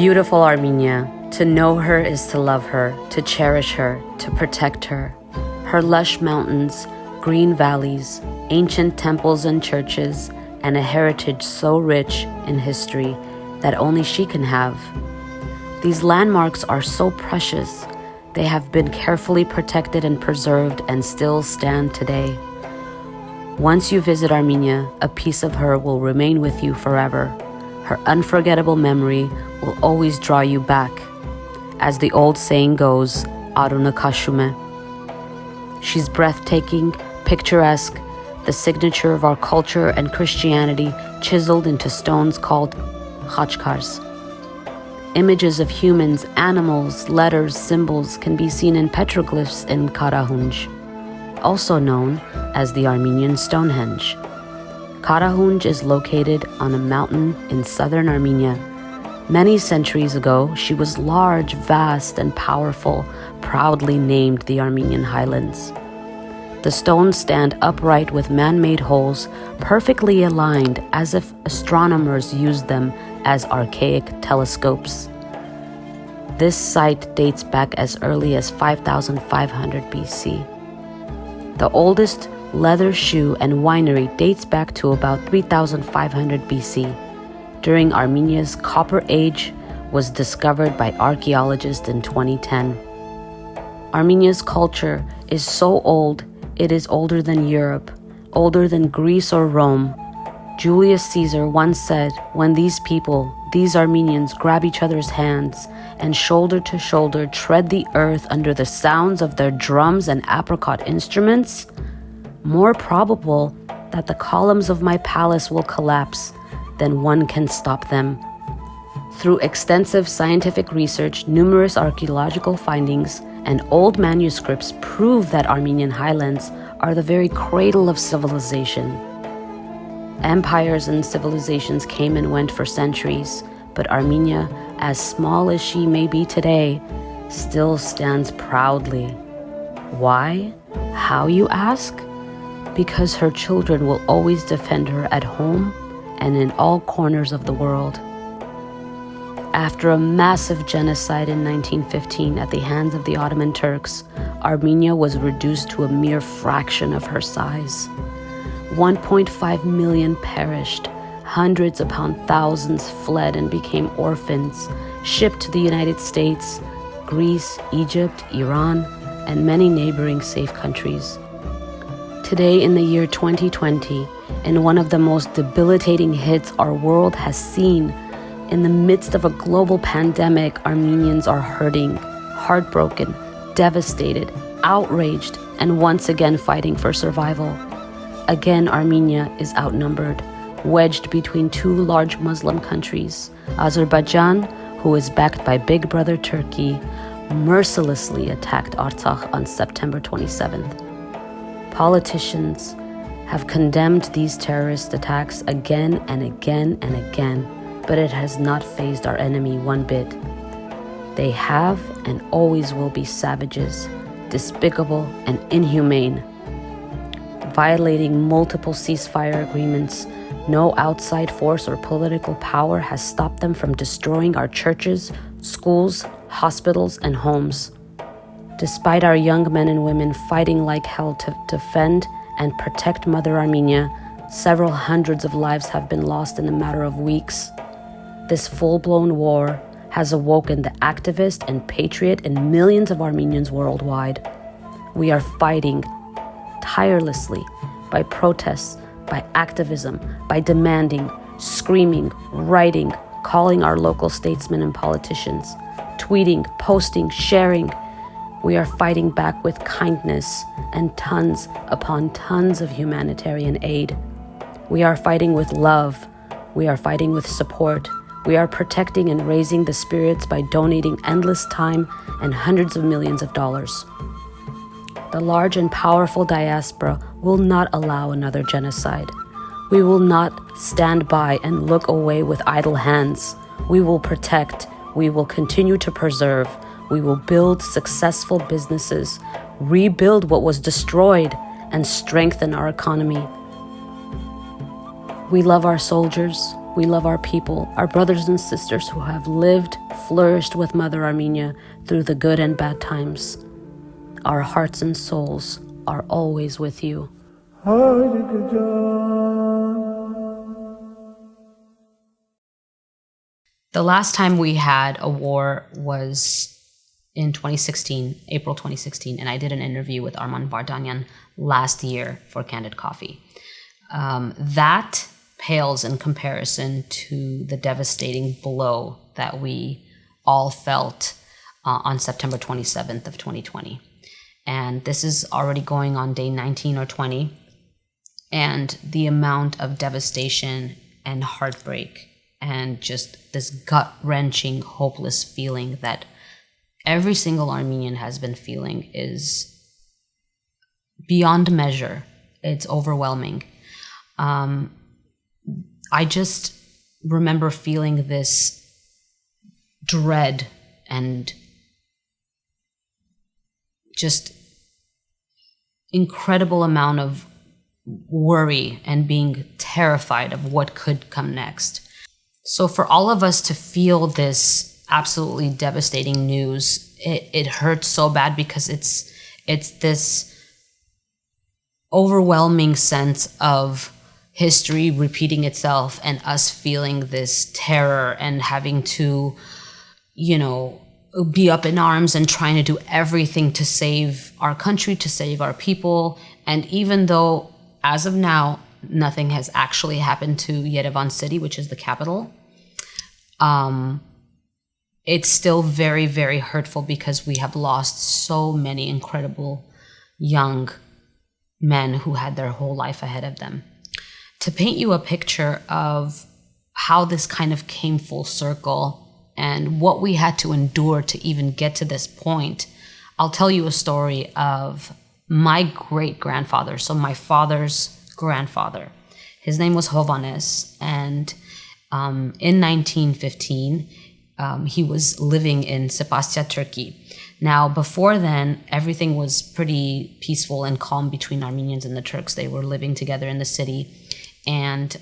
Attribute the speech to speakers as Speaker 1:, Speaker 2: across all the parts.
Speaker 1: Beautiful Armenia, to know her is to love her, to cherish her, to protect her. Her lush mountains, green valleys, ancient temples and churches, and a heritage so rich in history that only she can have. These landmarks are so precious. They have been carefully protected and preserved and still stand today. Once you visit Armenia, a piece of her will remain with you forever. Her unforgettable memory will always draw you back. As the old saying goes, Aruna Kashume. She's breathtaking, picturesque, the signature of our culture and Christianity chiseled into stones called khachkars. Images of humans, animals, letters, symbols can be seen in petroglyphs in Karahunj, also known as the Armenian Stonehenge. Karahunj is located on a mountain in southern Armenia. Many centuries ago, she was large, vast, and powerful, proudly named the Armenian Highlands. The stones stand upright with man-made holes, perfectly aligned as if astronomers used them as archaic telescopes. This site dates back as early as 5,500 BC. The oldest leather shoe and winery dates back to about 3,500 BC. During Armenia's Copper Age was discovered by archaeologists in 2010. Armenia's culture is so old, it is older than Europe, older than Greece or Rome. Julius Caesar once said, when these people, these Armenians, grab each other's hands and shoulder to shoulder tread the earth under the sounds of their drums and apricot instruments, more probable that the columns of my palace will collapse than one can stop them. Through extensive scientific research, numerous archaeological findings, and old manuscripts prove that Armenian highlands are the very cradle of civilization. Empires and civilizations came and went for centuries, but Armenia, as small as she may be today, still stands proudly. Why? How, you ask? Because her children will always defend her at home and in all corners of the world. After a massive genocide in 1915 at the hands of the Ottoman Turks, Armenia was reduced to a mere fraction of her size. 1.5 million perished, hundreds upon thousands fled and became orphans, shipped to the United States, Greece, Egypt, Iran, and many neighboring safe countries. Today, in the year 2020, in one of the most debilitating hits our world has seen, in the midst of a global pandemic, Armenians are hurting, heartbroken, devastated, outraged, and once again fighting for survival. Again, Armenia is outnumbered, wedged between two large Muslim countries. Azerbaijan, who is backed by Big Brother Turkey, mercilessly attacked Artsakh on September 27th. Politicians have condemned these terrorist attacks again and again and again, but it has not fazed our enemy one bit. They have and always will be savages, despicable and inhumane. Violating multiple ceasefire agreements, no outside force or political power has stopped them from destroying our churches, schools, hospitals, and homes. Despite our young men and women fighting like hell to defend and protect Mother Armenia, several hundreds of lives have been lost in a matter of weeks. This full-blown war has awoken the activist and patriot in millions of Armenians worldwide. We are fighting tirelessly by protests, by activism, by demanding, screaming, writing, calling our local statesmen and politicians, tweeting, posting, sharing. We are fighting back with kindness and tons upon tons of humanitarian aid. We are fighting with love. We are fighting with support. We are protecting and raising the spirits by donating endless time and hundreds of millions of dollars. The large and powerful diaspora will not allow another genocide. We will not stand by and look away with idle hands. We will protect. We will continue to preserve. We will build successful businesses, rebuild what was destroyed, and strengthen our economy. We love our soldiers. We love our people, our brothers and sisters who have lived, flourished with Mother Armenia through the good and bad times. Our hearts and souls are always with you. The last time we had a war was in 2016, April 2016, and I did an interview with Arman Vardanyan last year for Kandid Koffee. That pales in comparison to the devastating blow that we all felt on September 27th of 2020. And this is already going on day 19 or 20. And the amount of devastation and heartbreak and just this gut-wrenching, hopeless feeling that every single Armenian has been feeling is beyond measure. It's overwhelming. I just remember feeling this dread and just incredible amount of worry and being terrified of what could come next. So for all of us to feel this absolutely devastating news, it hurts so bad because it's this overwhelming sense of history repeating itself and us feeling this terror and having to, be up in arms and trying to do everything to save our country, to save our people. And even though, as of now, nothing has actually happened to Yerevan City, which is the capital, it's still very, very hurtful because we have lost so many incredible young men who had their whole life ahead of them. To paint you a picture of how this kind of came full circle and what we had to endure to even get to this point, I'll tell you a story of my great-grandfather, so my father's grandfather. His name was Hovannes, and in 1915, he was living in Sepastia, Turkey. Now, before then, everything was pretty peaceful and calm between Armenians and the Turks. They were living together in the city, and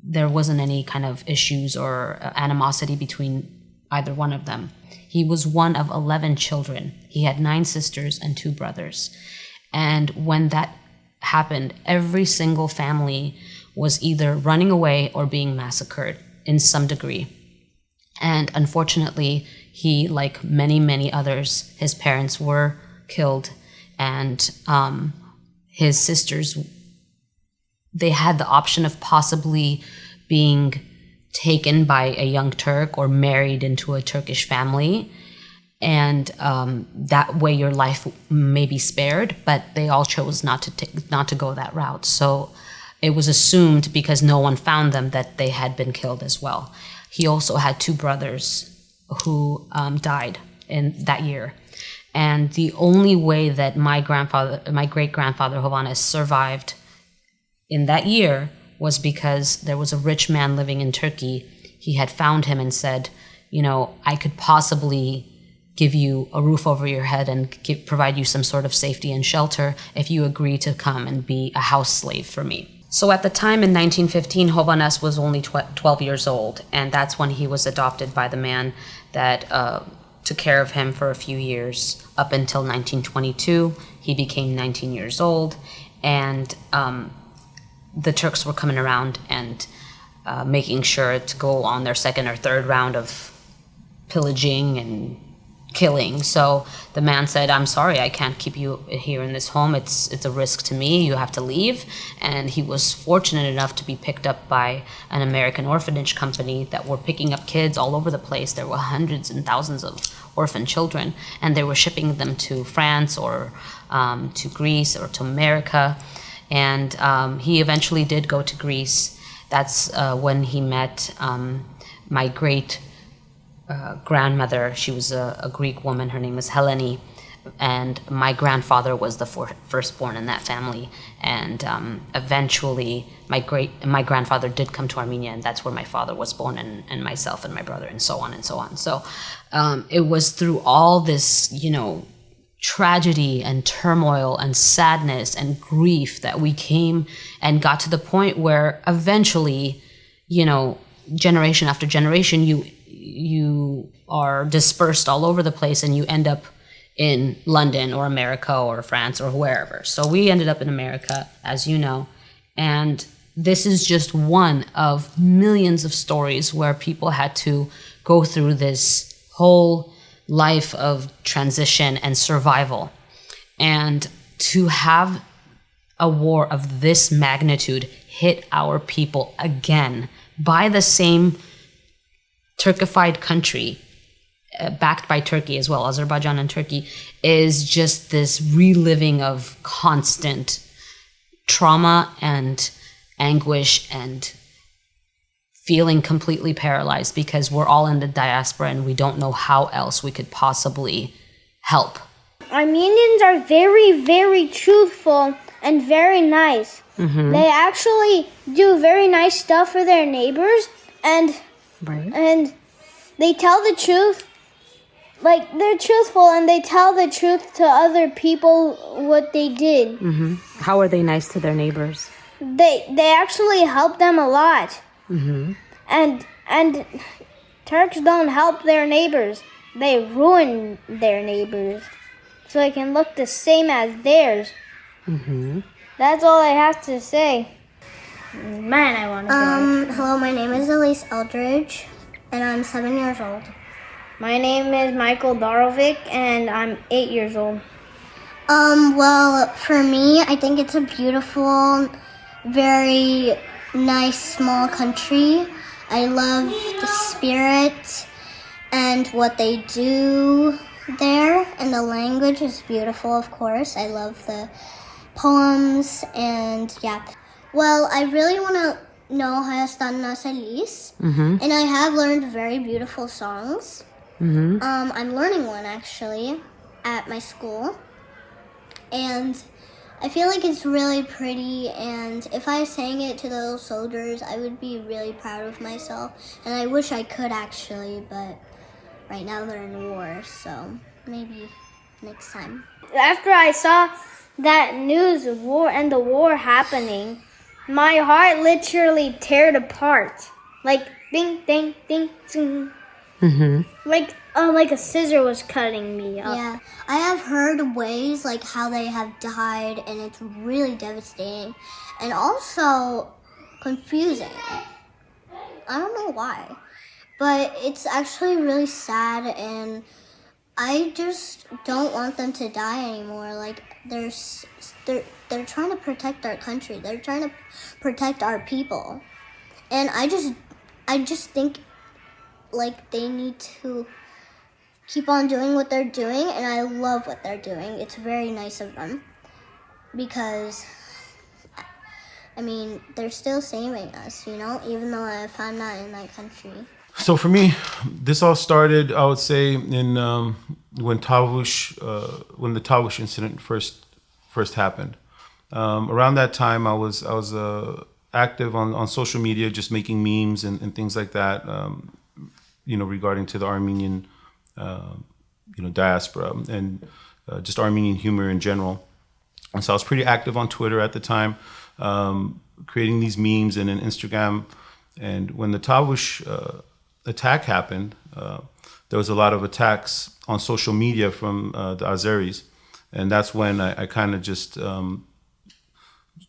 Speaker 1: there wasn't any kind of issues or animosity between either one of them. He was one of 11 children. He had 9 sisters and 2 brothers. And when that happened, every single family was either running away or being massacred in some degree. And unfortunately, he, like many, many others, his parents were killed, and his sisters, they had the option of possibly being taken by a young Turk or married into a Turkish family, and that way your life may be spared, but they all chose not to go that route. So it was assumed, because no one found them, that they had been killed as well. He also had 2 brothers who died in that year. And the only way that my great-grandfather Hovannes survived in that year was because there was a rich man living in Turkey. He had found him and said, I could possibly give you a roof over your head and provide you some sort of safety and shelter if you agree to come and be a house slave for me. So at the time in 1915, Hovannes was only 12 years old, and that's when he was adopted by the man that took care of him for a few years. Up until 1922, he became 19 years old, and the Turks were coming around and making sure to go on their second or third round of pillaging and killing. So the man said, I'm sorry, I can't keep you here in this home. It's a risk to me. You have to leave. And he was fortunate enough to be picked up by an American orphanage company that were picking up kids all over the place. There were hundreds and thousands of orphan children, and they were shipping them to France or to Greece or to America. And he eventually did go to Greece. That's when he met my great grandmother. She was a Greek woman. Her name was Helene, and my grandfather was the firstborn in that family. And eventually, my grandfather did come to Armenia, and that's where my father was born, and myself and my brother, and so on and so on. So it was through all this, tragedy and turmoil and sadness and grief that we came and got to the point where eventually, generation after generation, you are dispersed all over the place, and you end up in London or America or France or wherever. So we ended up in America, as you know, and this is just one of millions of stories where people had to go through this whole life of transition and survival. And to have a war of this magnitude hit our people again by the same Turkified country, backed by Turkey as well, Azerbaijan and Turkey, is just this reliving of constant trauma and anguish and feeling completely paralyzed, because we're all in the diaspora and we don't know how else we could possibly help.
Speaker 2: Armenians are very, very truthful and very nice. Mm-hmm. They actually do very nice stuff for their neighbors, and they tell the truth. Like, they're truthful, and they tell the truth to other people what they did.
Speaker 3: Mm-hmm. How are they nice to their neighbors?
Speaker 2: They actually help them a lot. Mm-hmm. And Turks don't help their neighbors. They ruin their neighbors so it can look the same as theirs. Mm-hmm. That's all I have to say. Man, I want to
Speaker 4: Hello, my name is Elise Eldridge, and I'm 7 years old.
Speaker 2: My name is Michael Darovic, and I'm 8 years old.
Speaker 4: Well, for me, I think it's a beautiful, very nice, small country. I love the spirit and what they do there, and the language is beautiful, of course. I love the poems, and yeah. Well, I really want to know Hayastan Nasalis, and I have learned very beautiful songs. Mm-hmm. I'm learning one, actually, at my school, and I feel like it's really pretty, and if I sang it to those soldiers, I would be really proud of myself, and I wish I could, actually, but right now they're in war, so maybe next time.
Speaker 2: After I saw that news of war and the war happening, my heart literally teared apart. Like, ding, ding, ding, ding. Mm-hmm. Like a scissor was cutting me up.
Speaker 4: Yeah, I have heard ways like how they have died, and it's really devastating and also confusing. I don't know why, but it's actually really sad, and I just don't want them to die anymore. Like, they're trying to protect our country. They're trying to protect our people, and I just think like they need to keep on doing what they're doing, and I love what they're doing. It's very nice of them, because I mean, they're still saving us, even though if I'm not in that country.
Speaker 5: So for me, this all started, I would say, in when the Tavush incident first happened. Around that time, I was active on social media, just making memes and things like that. Regarding to the Armenian, diaspora and just Armenian humor in general. And so I was pretty active on Twitter at the time, creating these memes and in Instagram. And when the Tavush attack happened, there was a lot of attacks on social media from the Azeris. And that's when I kind of just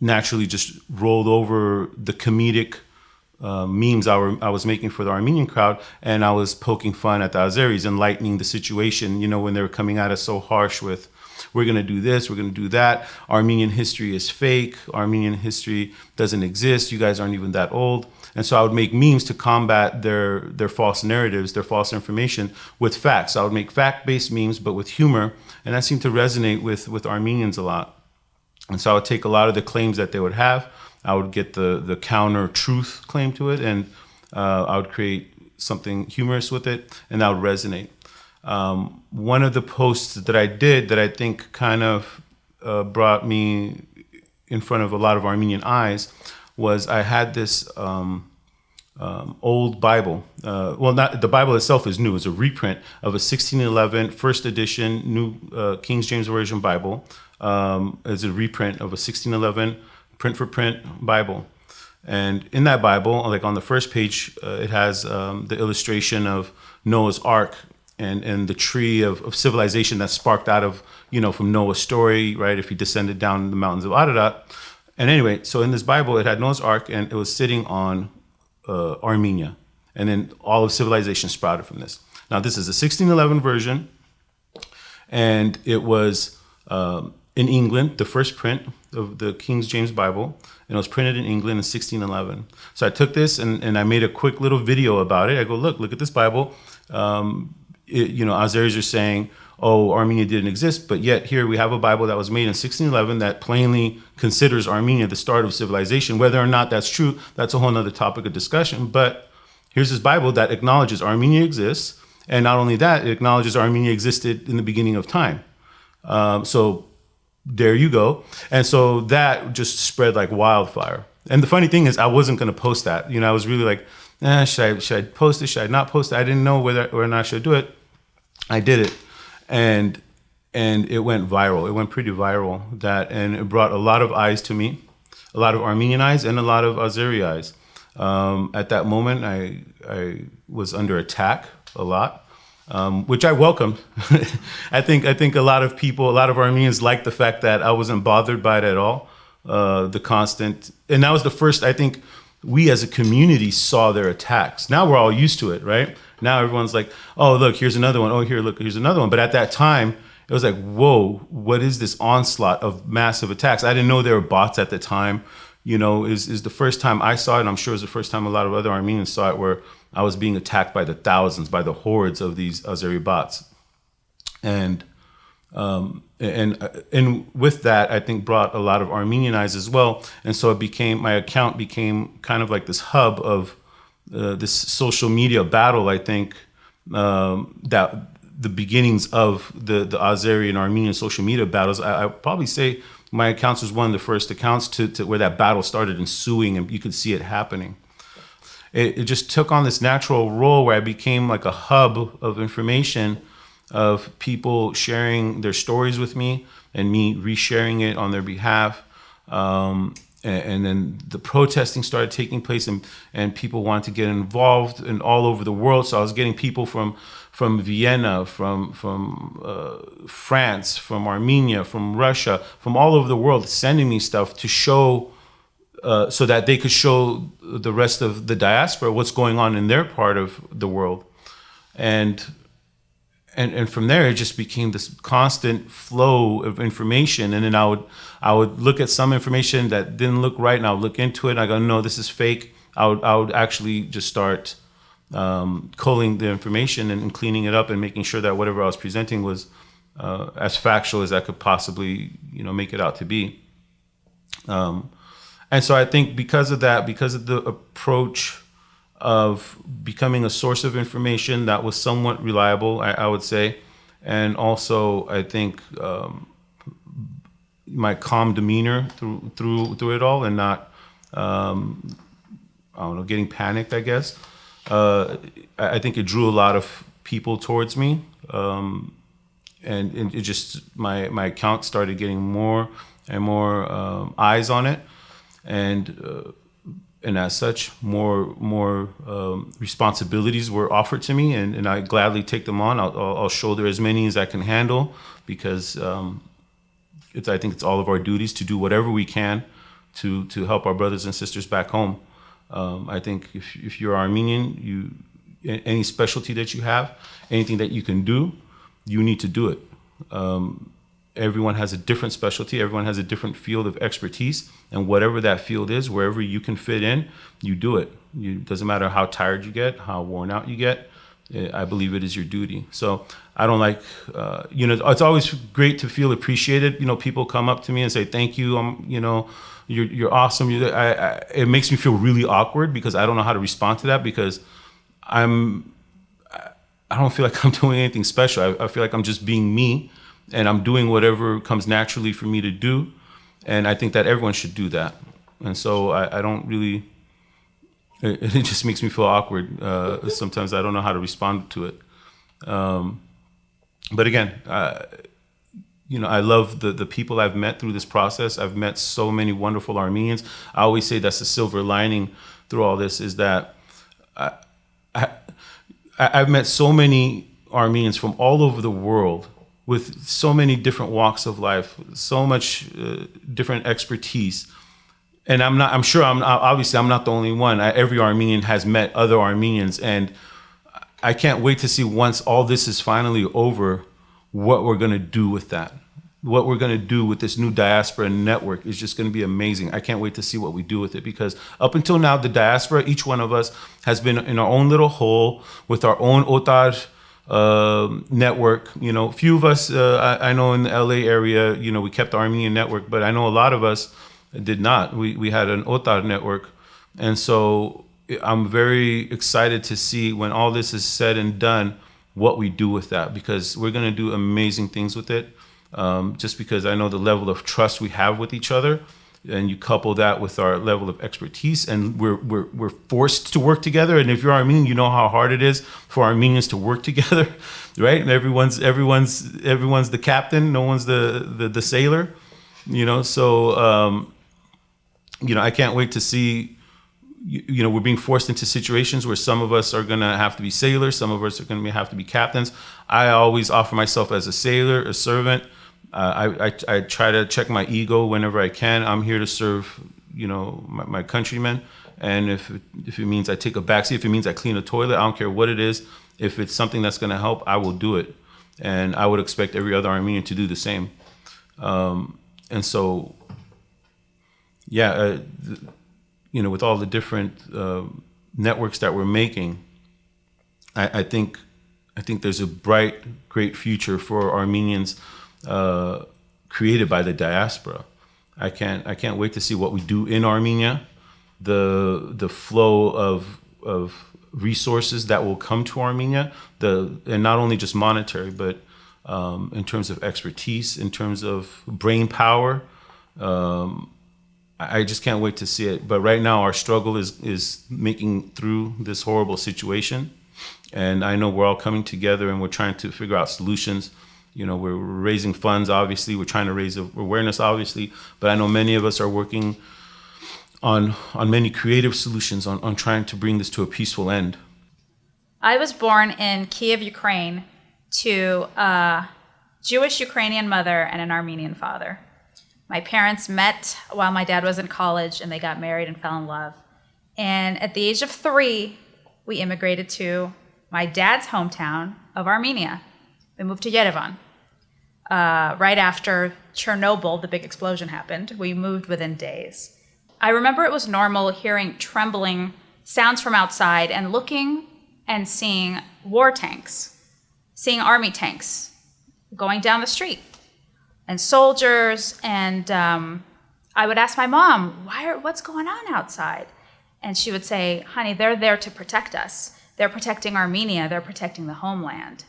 Speaker 5: naturally just rolled over the comedic memes I was making for the Armenian crowd, and I was poking fun at the Azeris and lightening the situation, when they were coming at us so harsh with, we're going to do this, we're going to do that, Armenian history is fake, Armenian history doesn't exist, you guys aren't even that old. And so I would make memes to combat their false narratives, their false information with facts. I would make fact-based memes, but with humor, and that seemed to resonate with Armenians a lot. And so I would take a lot of the claims that they would have, I would get the counter truth claim to it, and I would create something humorous with it, and that would resonate. One of the posts that I did that I think kind of brought me in front of a lot of Armenian eyes was I had this old Bible. Not the Bible itself is new. It's a reprint of a 1611 first edition New King James Version Bible. It's a reprint of a 1611 print for print Bible. And in that Bible, like on the first page, it has the illustration of Noah's Ark and the tree of civilization that sparked out of, from Noah's story, right? If he descended down the mountains of Ararat. And anyway, so in this Bible, it had Noah's Ark, and it was sitting on Armenia. And then all of civilization sprouted from this. Now, this is a 1611 version, and it was in England, the first print of the King James Bible, and it was printed in England in 1611. So I took this and I made a quick little video about it. I go, look at this Bible. Azeris are saying, oh, Armenia didn't exist, but yet here we have a Bible that was made in 1611 that plainly considers Armenia the start of civilization. Whether or not that's true, that's a whole other topic of discussion. But here's this Bible that acknowledges Armenia exists, and not only that, it acknowledges Armenia existed in the beginning of time. So there you go. And so that just spread like wildfire. And the funny thing is, I wasn't going to post that. I was really like, should I post it? Should I not post it? I didn't know whether or not I should do it. I did it. And it went viral. It went pretty viral. And it brought a lot of eyes to me, a lot of Armenian eyes and a lot of Azeri eyes. At that moment, I was under attack a lot, which I welcomed. I think a lot of people, a lot of Armenians liked the fact that I wasn't bothered by it at all. The constant, and that was the first, I think, we as a community saw their attacks. Now we're all used to it, right? Now everyone's like, oh, look, here's another one. Oh, here's another one. But at that time, it was like, whoa, what is this onslaught of massive attacks? I didn't know there were bots at the time. Is the first time I saw it, and I'm sure it was the first time a lot of other Armenians saw it, where I was being attacked by the thousands, by the hordes of these Azeri bots. And with that, I think brought a lot of Armenian eyes as well. And so my account became kind of like this hub of this social media battle, I think, that the beginnings of the Azeri and Armenian social media battles. I probably say my accounts was one of the first accounts to where that battle started ensuing, and you could see it happening. It just took on this natural role where I became like a hub of information, of people sharing their stories with me and me resharing it on their behalf. And then the protesting started taking place, and people wanted to get involved and all over the world. So I was getting people from Vienna, from France, from Armenia, from Russia, from all over the world sending me stuff to show, so that they could show the rest of the diaspora what's going on in their part of the world. And from there, it just became this constant flow of information. And then I would look at some information that didn't look right, and I would look into it, and I go, no, this is fake. I would actually just start culling the information and cleaning it up and making sure that whatever I was presenting was as factual as I could possibly, make it out to be. And so I think because of that, because of the approach of becoming a source of information that was somewhat reliable, I would say, and also I think my calm demeanor through it all, and not getting panicked, I guess. I think it drew a lot of people towards me, and it just my account started getting more and more eyes on it, and as such, more responsibilities were offered to me, and I gladly take them on. I'll shoulder as many as I can handle, because I think it's all of our duties to do whatever we can to help our brothers and sisters back home. I think if you're Armenian, any specialty that you have, anything that you can do, you need to do it. Everyone has a different specialty. Everyone has a different field of expertise, and whatever that field is, wherever you can fit in, you do it. It doesn't matter how tired you get, how worn out you get. I believe it is your duty. So I don't like, it's always great to feel appreciated. People come up to me and say, thank you. You're awesome. It makes me feel really awkward, because I don't know how to respond to that, because I don't feel like I'm doing anything special. I feel like I'm just being me, and I'm doing whatever comes naturally for me to do. And I think that everyone should do that. And so I don't really, it just makes me feel awkward. Sometimes I don't know how to respond to it. But again, I love the people I've met through this process. I've met so many wonderful Armenians. I always say that's the silver lining through all this, is that I've met so many Armenians from all over the world with so many different walks of life, so much different expertise. And I'm sure I'm not the only one. Every Armenian has met other Armenians, and I can't wait to see, once all this is finally over, what we're going to do with that. What we're going to do with this new diaspora network is just going to be amazing. I can't wait to see what we do with it, because up until now, the diaspora, each one of us has been in our own little hole with our own otar network. A few of us, I know in the LA area, we kept the Armenian network, but I know a lot of us did not. We had an otar network. And so I'm very excited to see, when all this is said and done, what we do with that, because we're going to do amazing things with it. Just because I know the level of trust we have with each other, and you couple that with our level of expertise, and we're forced to work together. And if you're Armenian, you know how hard it is for Armenians to work together, right? And everyone's the captain, no one's the sailor, So I can't wait to see. We're being forced into situations where some of us are going to have to be sailors, some of us are going to have to be captains. I always offer myself as a sailor, a servant. I try to check my ego whenever I can. I'm here to serve, my countrymen. And if it means I take a backseat, if it means I clean a toilet, I don't care what it is. If it's something that's going to help, I will do it. And I would expect every other Armenian to do the same. And so, with all the different networks that we're making, I think there's a bright, great future for Armenians created by the diaspora. I can't wait to see what we do in Armenia, the flow of resources that will come to Armenia, and not only just monetary, but in terms of expertise, in terms of brain power. I just can't wait to see it. But right now, our struggle is making through this horrible situation. And I know we're all coming together and we're trying to figure out solutions. We're raising funds, obviously. We're trying to raise awareness, obviously. But I know many of us are working on many creative solutions on trying to bring this to a peaceful end.
Speaker 6: I was born in Kiev, Ukraine, to a Jewish Ukrainian mother and an Armenian father. My parents met while my dad was in college, and they got married and fell in love. And at the age of 3, we immigrated to my dad's hometown of Armenia. We moved to Yerevan. Right after Chernobyl, the big explosion happened, we moved within days. I remember it was normal hearing trembling sounds from outside and looking and seeing war tanks, seeing army tanks going down the street. And soldiers, and I would ask my mom, what's going on outside? And she would say, honey, they're there to protect us. They're protecting Armenia. They're protecting the homeland.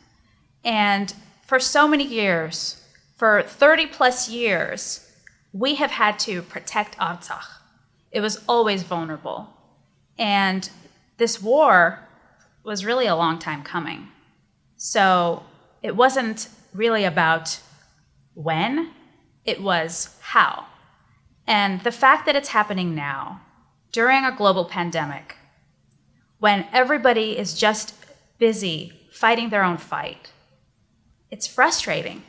Speaker 6: And for so many years, for 30 plus years, we have had to protect Artsakh. It was always vulnerable. And this war was really a long time coming. So it wasn't really about when, it was how. And the fact that it's happening now, during a global pandemic, when everybody is just busy fighting their own fight, it's frustrating.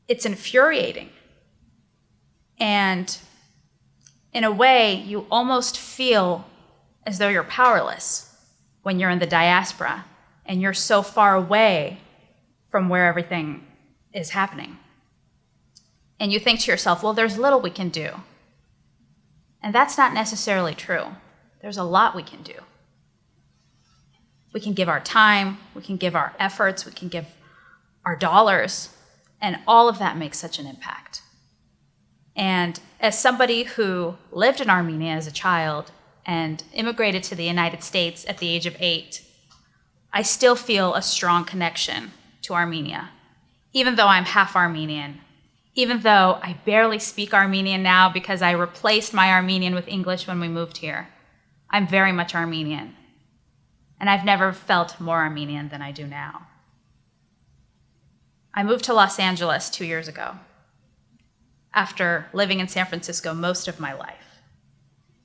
Speaker 6: It's infuriating. And in a way, you almost feel as though you're powerless when you're in the diaspora and you're so far away from where everything is happening. And you think to yourself, well, there's little we can do. And that's not necessarily true. There's a lot we can do. We can give our time, we can give our efforts, we can give our dollars, and all of that makes such an impact. And as somebody who lived in Armenia as a child and immigrated to the United States at the age of 8, I still feel a strong connection to Armenia, even though I'm half Armenian. Even though I barely speak Armenian now because I replaced my Armenian with English when we moved here, I'm very much Armenian. And I've never felt more Armenian than I do now. I moved to Los Angeles 2 years ago after living in San Francisco most of my life.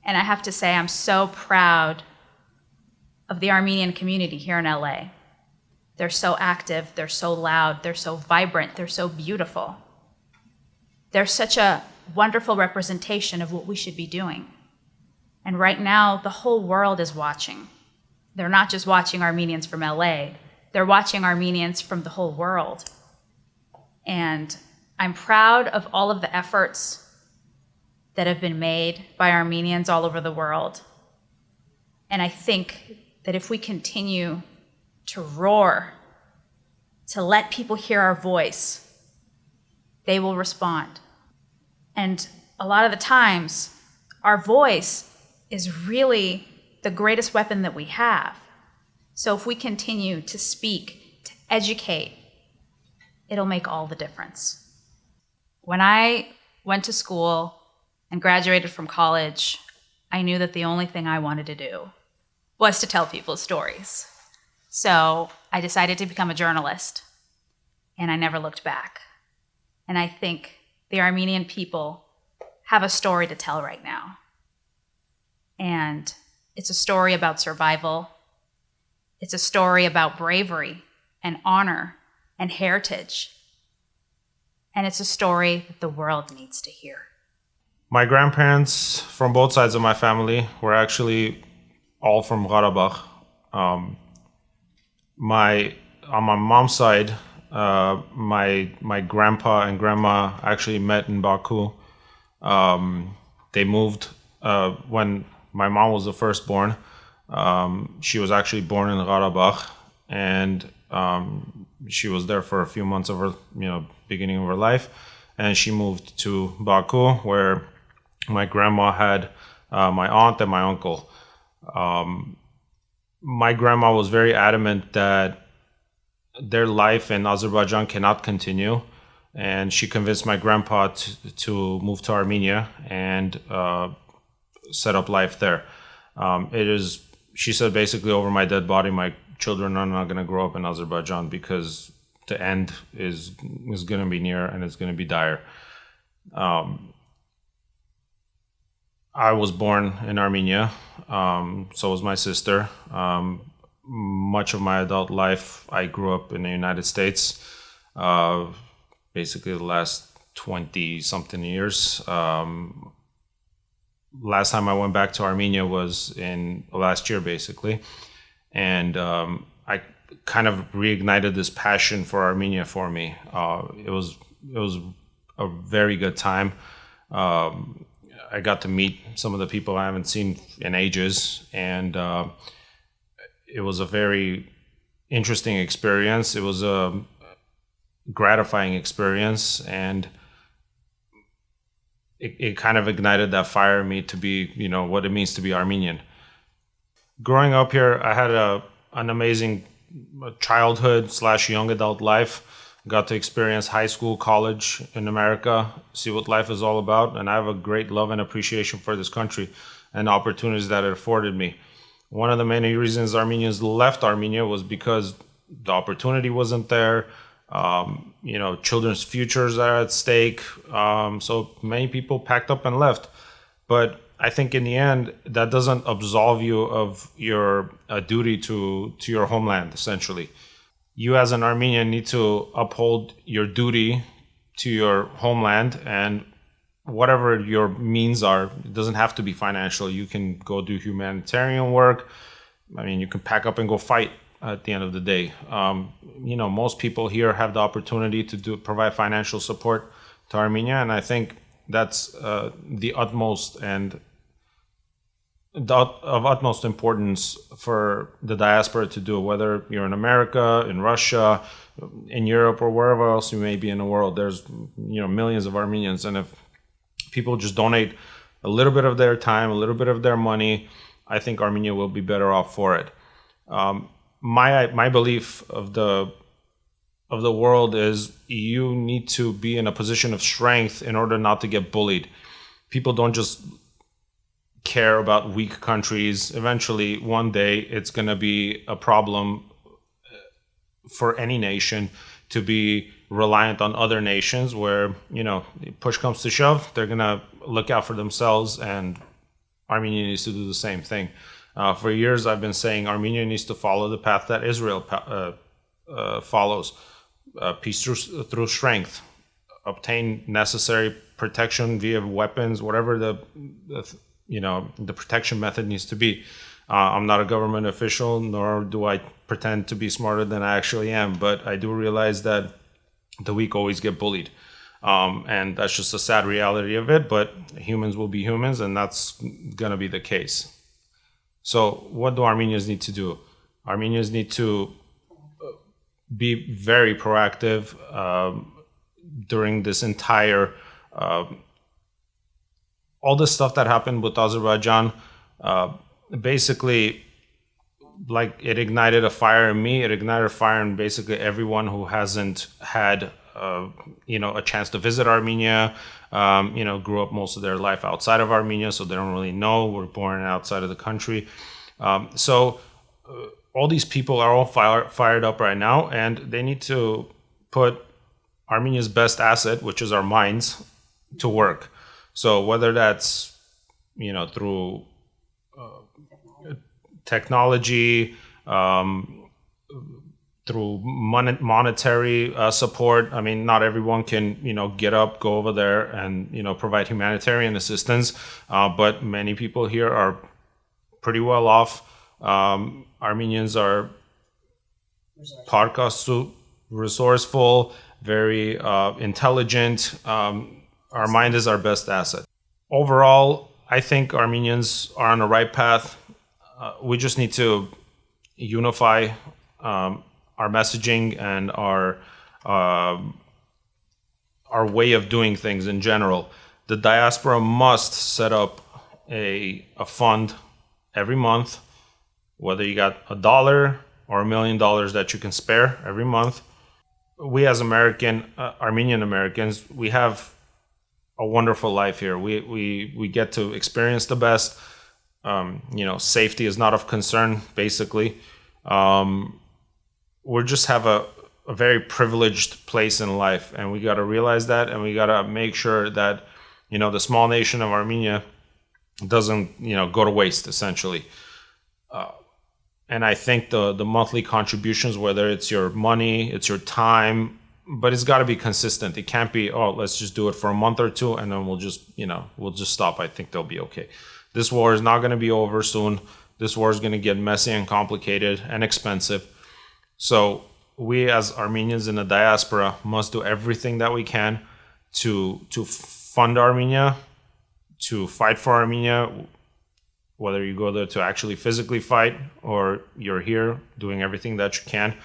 Speaker 6: And I have to say, I'm so proud of the Armenian community here in LA. They're so active, they're so loud, they're so vibrant, they're so beautiful. They're such a wonderful representation of what we should be doing. And right now, the whole world is watching. They're not just watching Armenians from LA, they're watching Armenians from the whole world. And I'm proud of all of the efforts that have been made by Armenians all over the world. And I think that if we continue to roar, to let people hear our voice, they will respond. And a lot of the times, our voice is really the greatest weapon that we have. So if we continue to speak, to educate, it'll make all the difference. When I went to school and graduated from college, I knew that the only thing I wanted to do was to tell people stories. So I decided to become a journalist, and I never looked back. And I think the Armenian people have a story to tell right now. And it's a story about survival. It's a story about bravery and honor and heritage. And it's a story that the world needs to hear.
Speaker 7: My grandparents from both sides of my family were actually all from Karabakh. On my mom's side, my grandpa and grandma actually met in Baku. They moved when my mom was the firstborn. She was actually born in Karabakh, and she was there for a few months of her, beginning of her life, and she moved to Baku, where my grandma had my aunt and my uncle. My grandma was very adamant that their life in Azerbaijan cannot continue, and she convinced my grandpa to move to Armenia and set up life there. She said, basically, over my dead body, my children are not going to grow up in Azerbaijan because the end is going to be near and it's going to be dire. I was born in Armenia, so was my sister. Much of my adult life, I grew up in the United States, basically the last 20-something years. Last time I went back to Armenia was in last year, basically. And I kind of reignited this passion for Armenia for me. It was a very good time. I got to meet some of the people I haven't seen in ages, and it was a very interesting experience. It was a gratifying experience, and it kind of ignited that fire in me to be, what it means to be Armenian. Growing up here, I had an amazing childhood / young adult life. Got to experience high school, college in America, see what life is all about, and I have a great love and appreciation for this country and the opportunities that it afforded me. One of the many reasons Armenians left Armenia was because the opportunity wasn't there. Children's futures are at stake. So many people packed up and left. But I think in the end, that doesn't absolve you of your duty to your homeland, essentially. You as an Armenian need to uphold your duty to your homeland, and whatever your means are, it doesn't have to be financial. You can go do humanitarian work. You can pack up and go fight at the end of the day. Most people here have the opportunity to provide financial support to Armenia, and I think that's the utmost of utmost importance for the diaspora to do, whether you're in America, in Russia, in Europe, or wherever else you may be in the world. There's millions of Armenians, and if people just donate a little bit of their time, a little bit of their money, I think Armenia will be better off for it. My belief of the world is you need to be in a position of strength in order not to get bullied. People don't just care about weak countries. Eventually, one day, it's going to be a problem for any nation to be reliant on other nations where, push comes to shove, they're going to look out for themselves, and Armenia needs to do the same thing. For years, I've been saying Armenia needs to follow the path that Israel follows. Peace through strength, obtain necessary protection via weapons, whatever the protection method needs to be. I'm not a government official, nor do I pretend to be smarter than I actually am, but I do realize that the weak always get bullied. And that's just a sad reality of it, but humans will be humans, and that's going to be the case. So what do Armenians need to do? Armenians need to be very proactive during this entire, all the stuff that happened with Azerbaijan. Basically, like, it ignited a fire in me. It ignited a fire in basically everyone who hasn't had a chance to visit Armenia, grew up most of their life outside of Armenia, so they don't really know. We're born outside of the country. So all these people are all fired up right now, and they need to put Armenia's best asset, which is our minds, to work. So whether that's, through technology, through monetary support. I mean, not everyone can, get up, go over there and, provide humanitarian assistance. But many people here are pretty well off. Armenians are resourceful, very intelligent. Our mind is our best asset. Overall, I think Armenians are on the right path. We just need to unify our messaging and our way of doing things in general. The diaspora must set up a fund every month, whether you got $1 or $1 million that you can spare every month. We as Armenian Americans, we have a wonderful life here. We get to experience the best. Safety is not of concern, basically. We just have a very privileged place in life, and we got to realize that, and we got to make sure that, the small nation of Armenia doesn't, go to waste, essentially. And I think the monthly contributions, whether it's your money, it's your time, but it's got to be consistent. It can't be, let's just do it for a month or two, and then we'll just stop. I think they'll be okay. This war is not going to be over soon. This war is going to get messy and complicated and expensive. So we as Armenians in the diaspora must do everything that we can to fund Armenia, to fight for Armenia, whether you go there to actually physically fight or you're here doing everything that you can.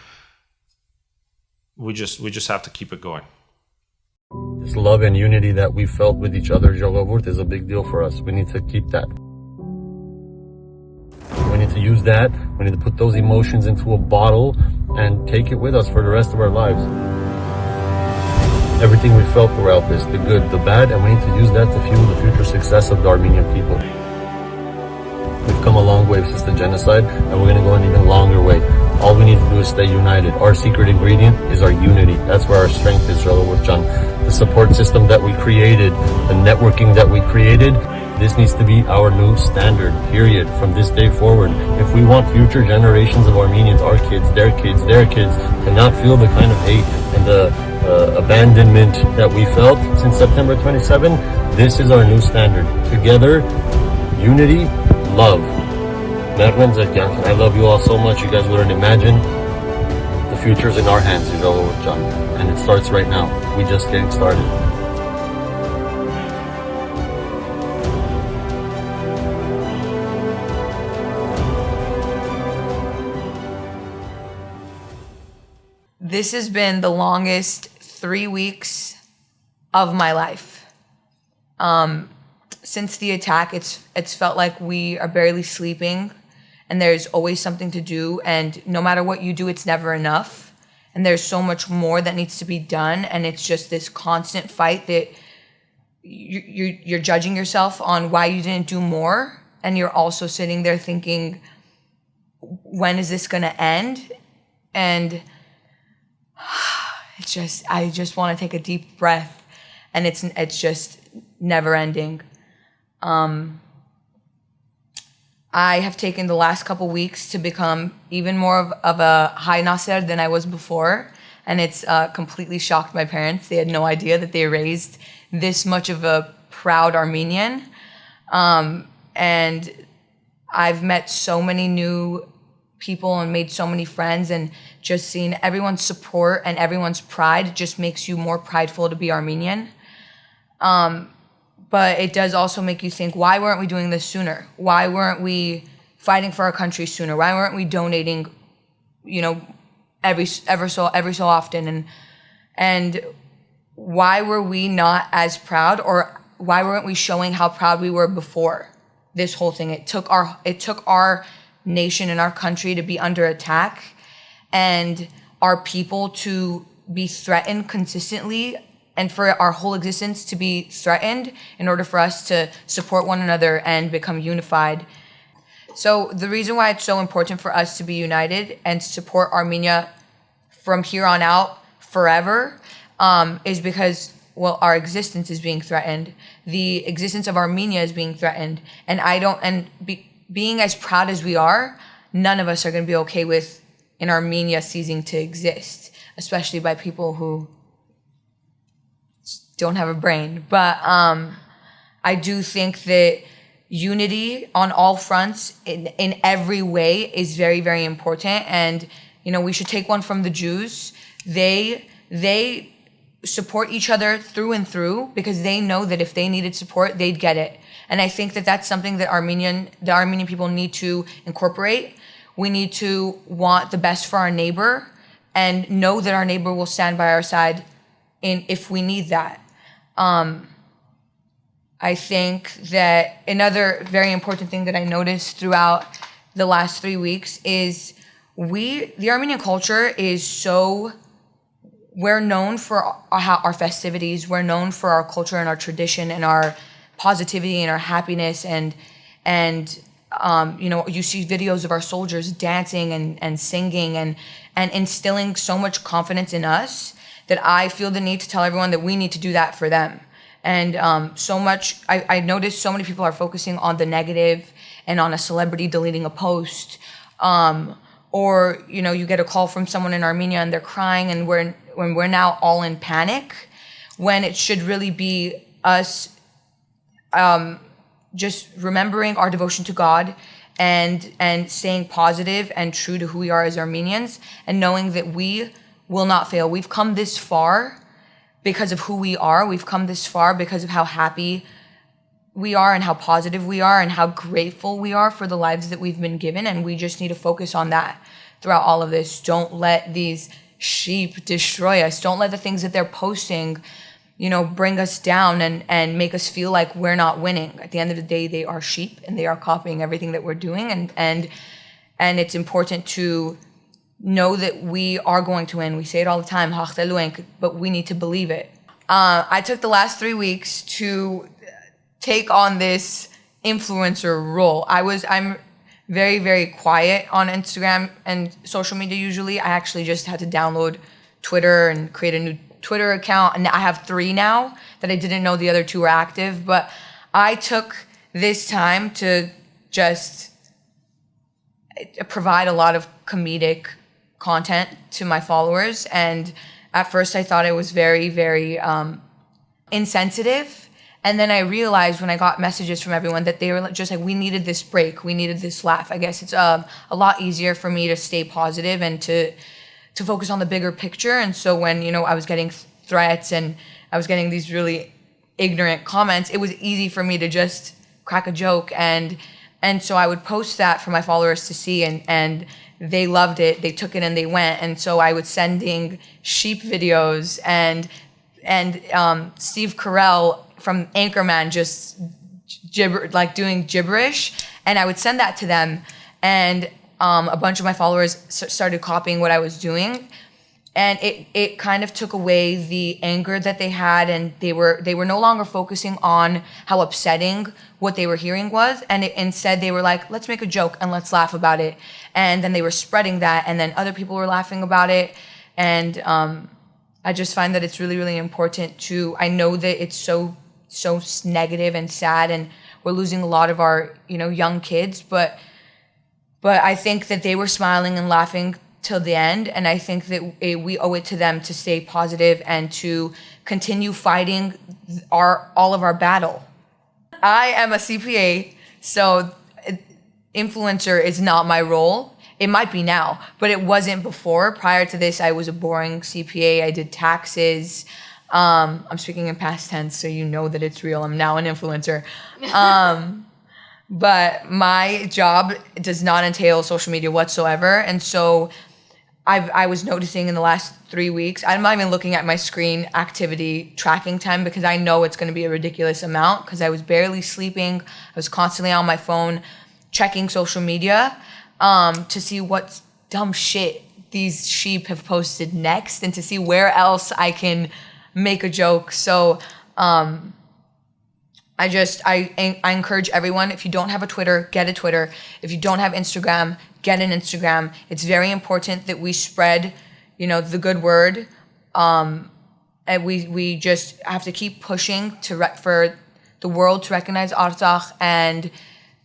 Speaker 7: We just have to keep it going.
Speaker 8: This love and unity that we felt with each other, Jogovurt, is a big deal for us. We need to keep that. We need to use that. We need to put those emotions into a bottle and take it with us for the rest of our lives. Everything we felt throughout this, the good, the bad, and we need to use that to fuel the future success of the Armenian people. We've come a long way since the genocide, and we're going to go an even longer way. All we need to do is stay united. Our secret ingredient is our unity. That's where our strength is, Jogovurt. The support system that we created, the networking that we created, this needs to be our new standard, period, from this day forward. If we want future generations of Armenians, our kids, their kids, to not feel the kind of hate and the abandonment that we felt since September 27, this is our new standard. Together, unity, love. I love you all so much. You guys wouldn't imagine. The future's in our hands, and it starts right now. We're just getting started.
Speaker 9: This has been the longest 3 weeks of my life. Since the attack, it's felt like we are barely sleeping, and there's always something to do, and no matter what you do, it's never enough, and there's so much more that needs to be done, and it's just this constant fight that you're judging yourself on why you didn't do more, and you're also sitting there thinking, when is this going to end? And I just want to take a deep breath, and it's just never ending. I have taken the last couple weeks to become even more of a high Nasser than I was before, and it's completely shocked my parents. They had no idea that they raised this much of a proud Armenian, and I've met so many new people and made so many friends, and just seeing everyone's support and everyone's pride just makes you more prideful to be Armenian. But it does also make you think, why weren't we doing this sooner? Why weren't we fighting for our country sooner? Why weren't we donating, every so often? And why were we not as proud, or why weren't we showing how proud we were before this whole thing? It took our nation and our country to be under attack, and our people to be threatened consistently, and for our whole existence to be threatened in order for us to support one another and become unified. So the reason why it's so important for us to be united and support Armenia from here on out forever is because, well, our existence is being threatened. The existence of Armenia is being threatened. And being as proud as we are, none of us are going to be okay with in Armenia ceasing to exist, especially by people who don't have a brain. But I do think that unity on all fronts in every way is very, very important. And, we should take one from the Jews. They support each other through and through because they know that if they needed support, they'd get it. And I think that that's something that the Armenian people need to incorporate. We need to want the best for our neighbor and know that our neighbor will stand by our side if we need that. I think that another very important thing that I noticed throughout the last 3 weeks is the Armenian culture is we're known for our festivities. We're known for our culture and our tradition and our positivity and our happiness. And you see videos of our soldiers dancing and singing and instilling so much confidence in us that I feel the need to tell everyone that we need to do that for them. And I noticed so many people are focusing on the negative and on a celebrity deleting a post. Or, you get a call from someone in Armenia and they're crying and we're now all in panic, when it should really be us just remembering our devotion to God and staying positive and true to who we are as Armenians, and knowing that we will not fail. We've come this far because of who we are. We've come this far because of how happy we are and how positive we are and how grateful we are for the lives that we've been given. And we just need to focus on that throughout all of this. Don't let these sheep destroy us. Don't let the things that they're posting, bring us down and make us feel like we're not winning. At the end of the day, they are sheep and they are copying everything that we're doing. And it's important to know that we are going to win. We say it all the time, but we need to believe it. I took the last 3 weeks to take on this influencer role. I'm very, very quiet on Instagram and social media usually. I actually just had to download Twitter and create a new Twitter account, and I have 3 now that I didn't know the other 2 were active. But I took this time to just provide a lot of comedic content to my followers. And at first I thought it was very, very insensitive. And then I realized when I got messages from everyone that they were just like, we needed this break. We needed this laugh. I guess it's a lot easier for me to stay positive and to focus on the bigger picture. And so when, I was getting threats and I was getting these really ignorant comments, it was easy for me to just crack a joke. And so I would post that for my followers to see, and they loved it. They took it and they went. And so I was sending sheep videos and Steve Carell from Anchorman just doing gibberish, and I would send that to them, and a bunch of my followers started copying what I was doing, and it kind of took away the anger that they had, and they were no longer focusing on how upsetting what they were hearing was, and instead they were like, let's make a joke and let's laugh about it. And then they were spreading that, and then other people were laughing about it, and I just find that it's really, really important to, I know that it's so negative and sad, and we're losing a lot of our, young kids, but I think that they were smiling and laughing till the end, and I think that we owe it to them to stay positive and to continue fighting all of our battle. I am a CPA, so influencer is not my role. It might be now, but it wasn't before. Prior to this, I was a boring CPA. I did taxes. I'm speaking in past tense, so you know that it's real. I'm now an influencer. But my job does not entail social media whatsoever. And so I was noticing in the last 3 weeks, I'm not even looking at my screen activity tracking time because I know it's going to be a ridiculous amount because I was barely sleeping. I was constantly on my phone checking social media to see what dumb shit these sheep have posted next and to see where else I can make a joke. So I encourage everyone, if you don't have a Twitter, get a Twitter. If you don't have Instagram, get an Instagram. It's very important that we spread, the good word. And we just have to keep pushing for the world to recognize Artsakh and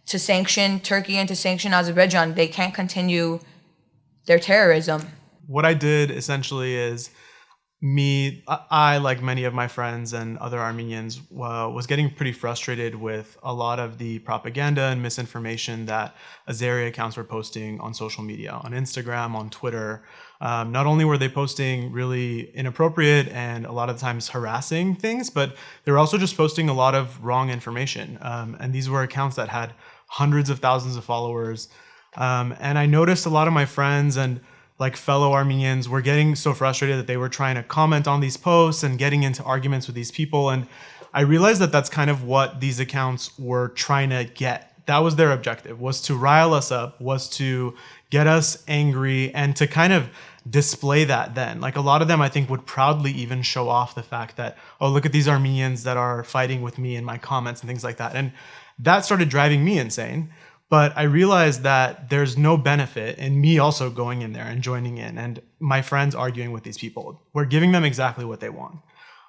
Speaker 9: to sanction Turkey and to sanction Azerbaijan. They can't continue their terrorism.
Speaker 10: What I did essentially is I, like many of my friends and other Armenians, was getting pretty frustrated with a lot of the propaganda and misinformation that Azeri accounts were posting on social media, on Instagram, on Twitter. Not only were they posting really inappropriate and a lot of times harassing things, but they were also just posting a lot of wrong information. And these were accounts that had hundreds of thousands of followers. And I noticed a lot of my friends and fellow Armenians were getting so frustrated that they were trying to comment on these posts and getting into arguments with these people. And I realized that that's kind of what these accounts were trying to get. That was their objective, was to rile us up, was to get us angry and to kind of display that then. A lot of them, I think, would proudly even show off the fact that, oh, look at these Armenians that are fighting with me in my comments and things like that. And that started driving me insane. But I realized that there's no benefit in me also going in there and joining in and my friends arguing with these people. We're giving them exactly what they want.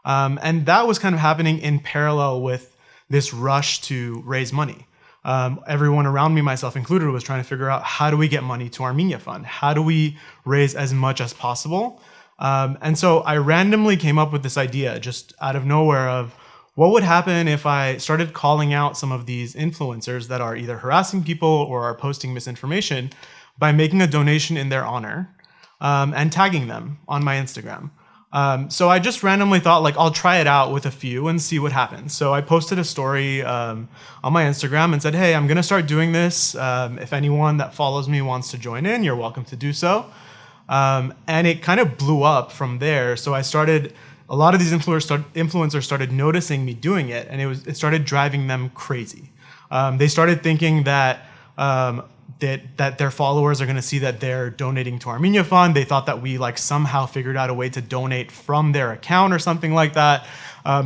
Speaker 10: And that was kind of happening in parallel with this rush to raise money. Everyone around me, myself included, was trying to figure out, how do we get money to Armenia Fund? How do we raise as much as possible? And so I randomly came up with this idea just out of nowhere of, what would happen if I started calling out some of these influencers that are either harassing people or are posting misinformation by making a donation in their honor and tagging them on my Instagram? So I just randomly thought, I'll try it out with a few and see what happens. So I posted a story on my Instagram and said, hey, I'm going to start doing this. If anyone that follows me wants to join in, you're welcome to do so. And it kind of blew up from there. So a lot of these influencers started noticing me doing it, and it started driving them crazy. They started thinking that their followers are going to see that they're donating to Armenia Fund. They thought that we somehow figured out a way to donate from their account or something like that.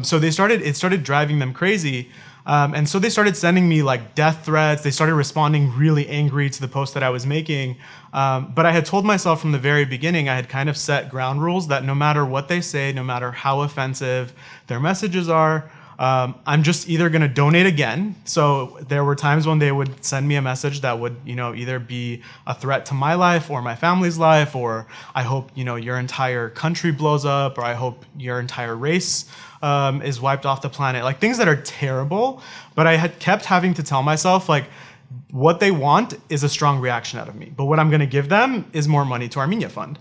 Speaker 10: So it started driving them crazy. And so they started sending me death threats. They started responding really angry to the post that I was making. But I had told myself from the very beginning, I had kind of set ground rules that no matter what they say, no matter how offensive their messages are, I'm just either going to donate again. So there were times when they would send me a message that would, either be a threat to my life or my family's life, or I hope, your entire country blows up, or I hope your entire race is wiped off the planet. Things that are terrible. But I had kept having to tell myself, what they want is a strong reaction out of me. But what I'm going to give them is more money to Armenia Fund.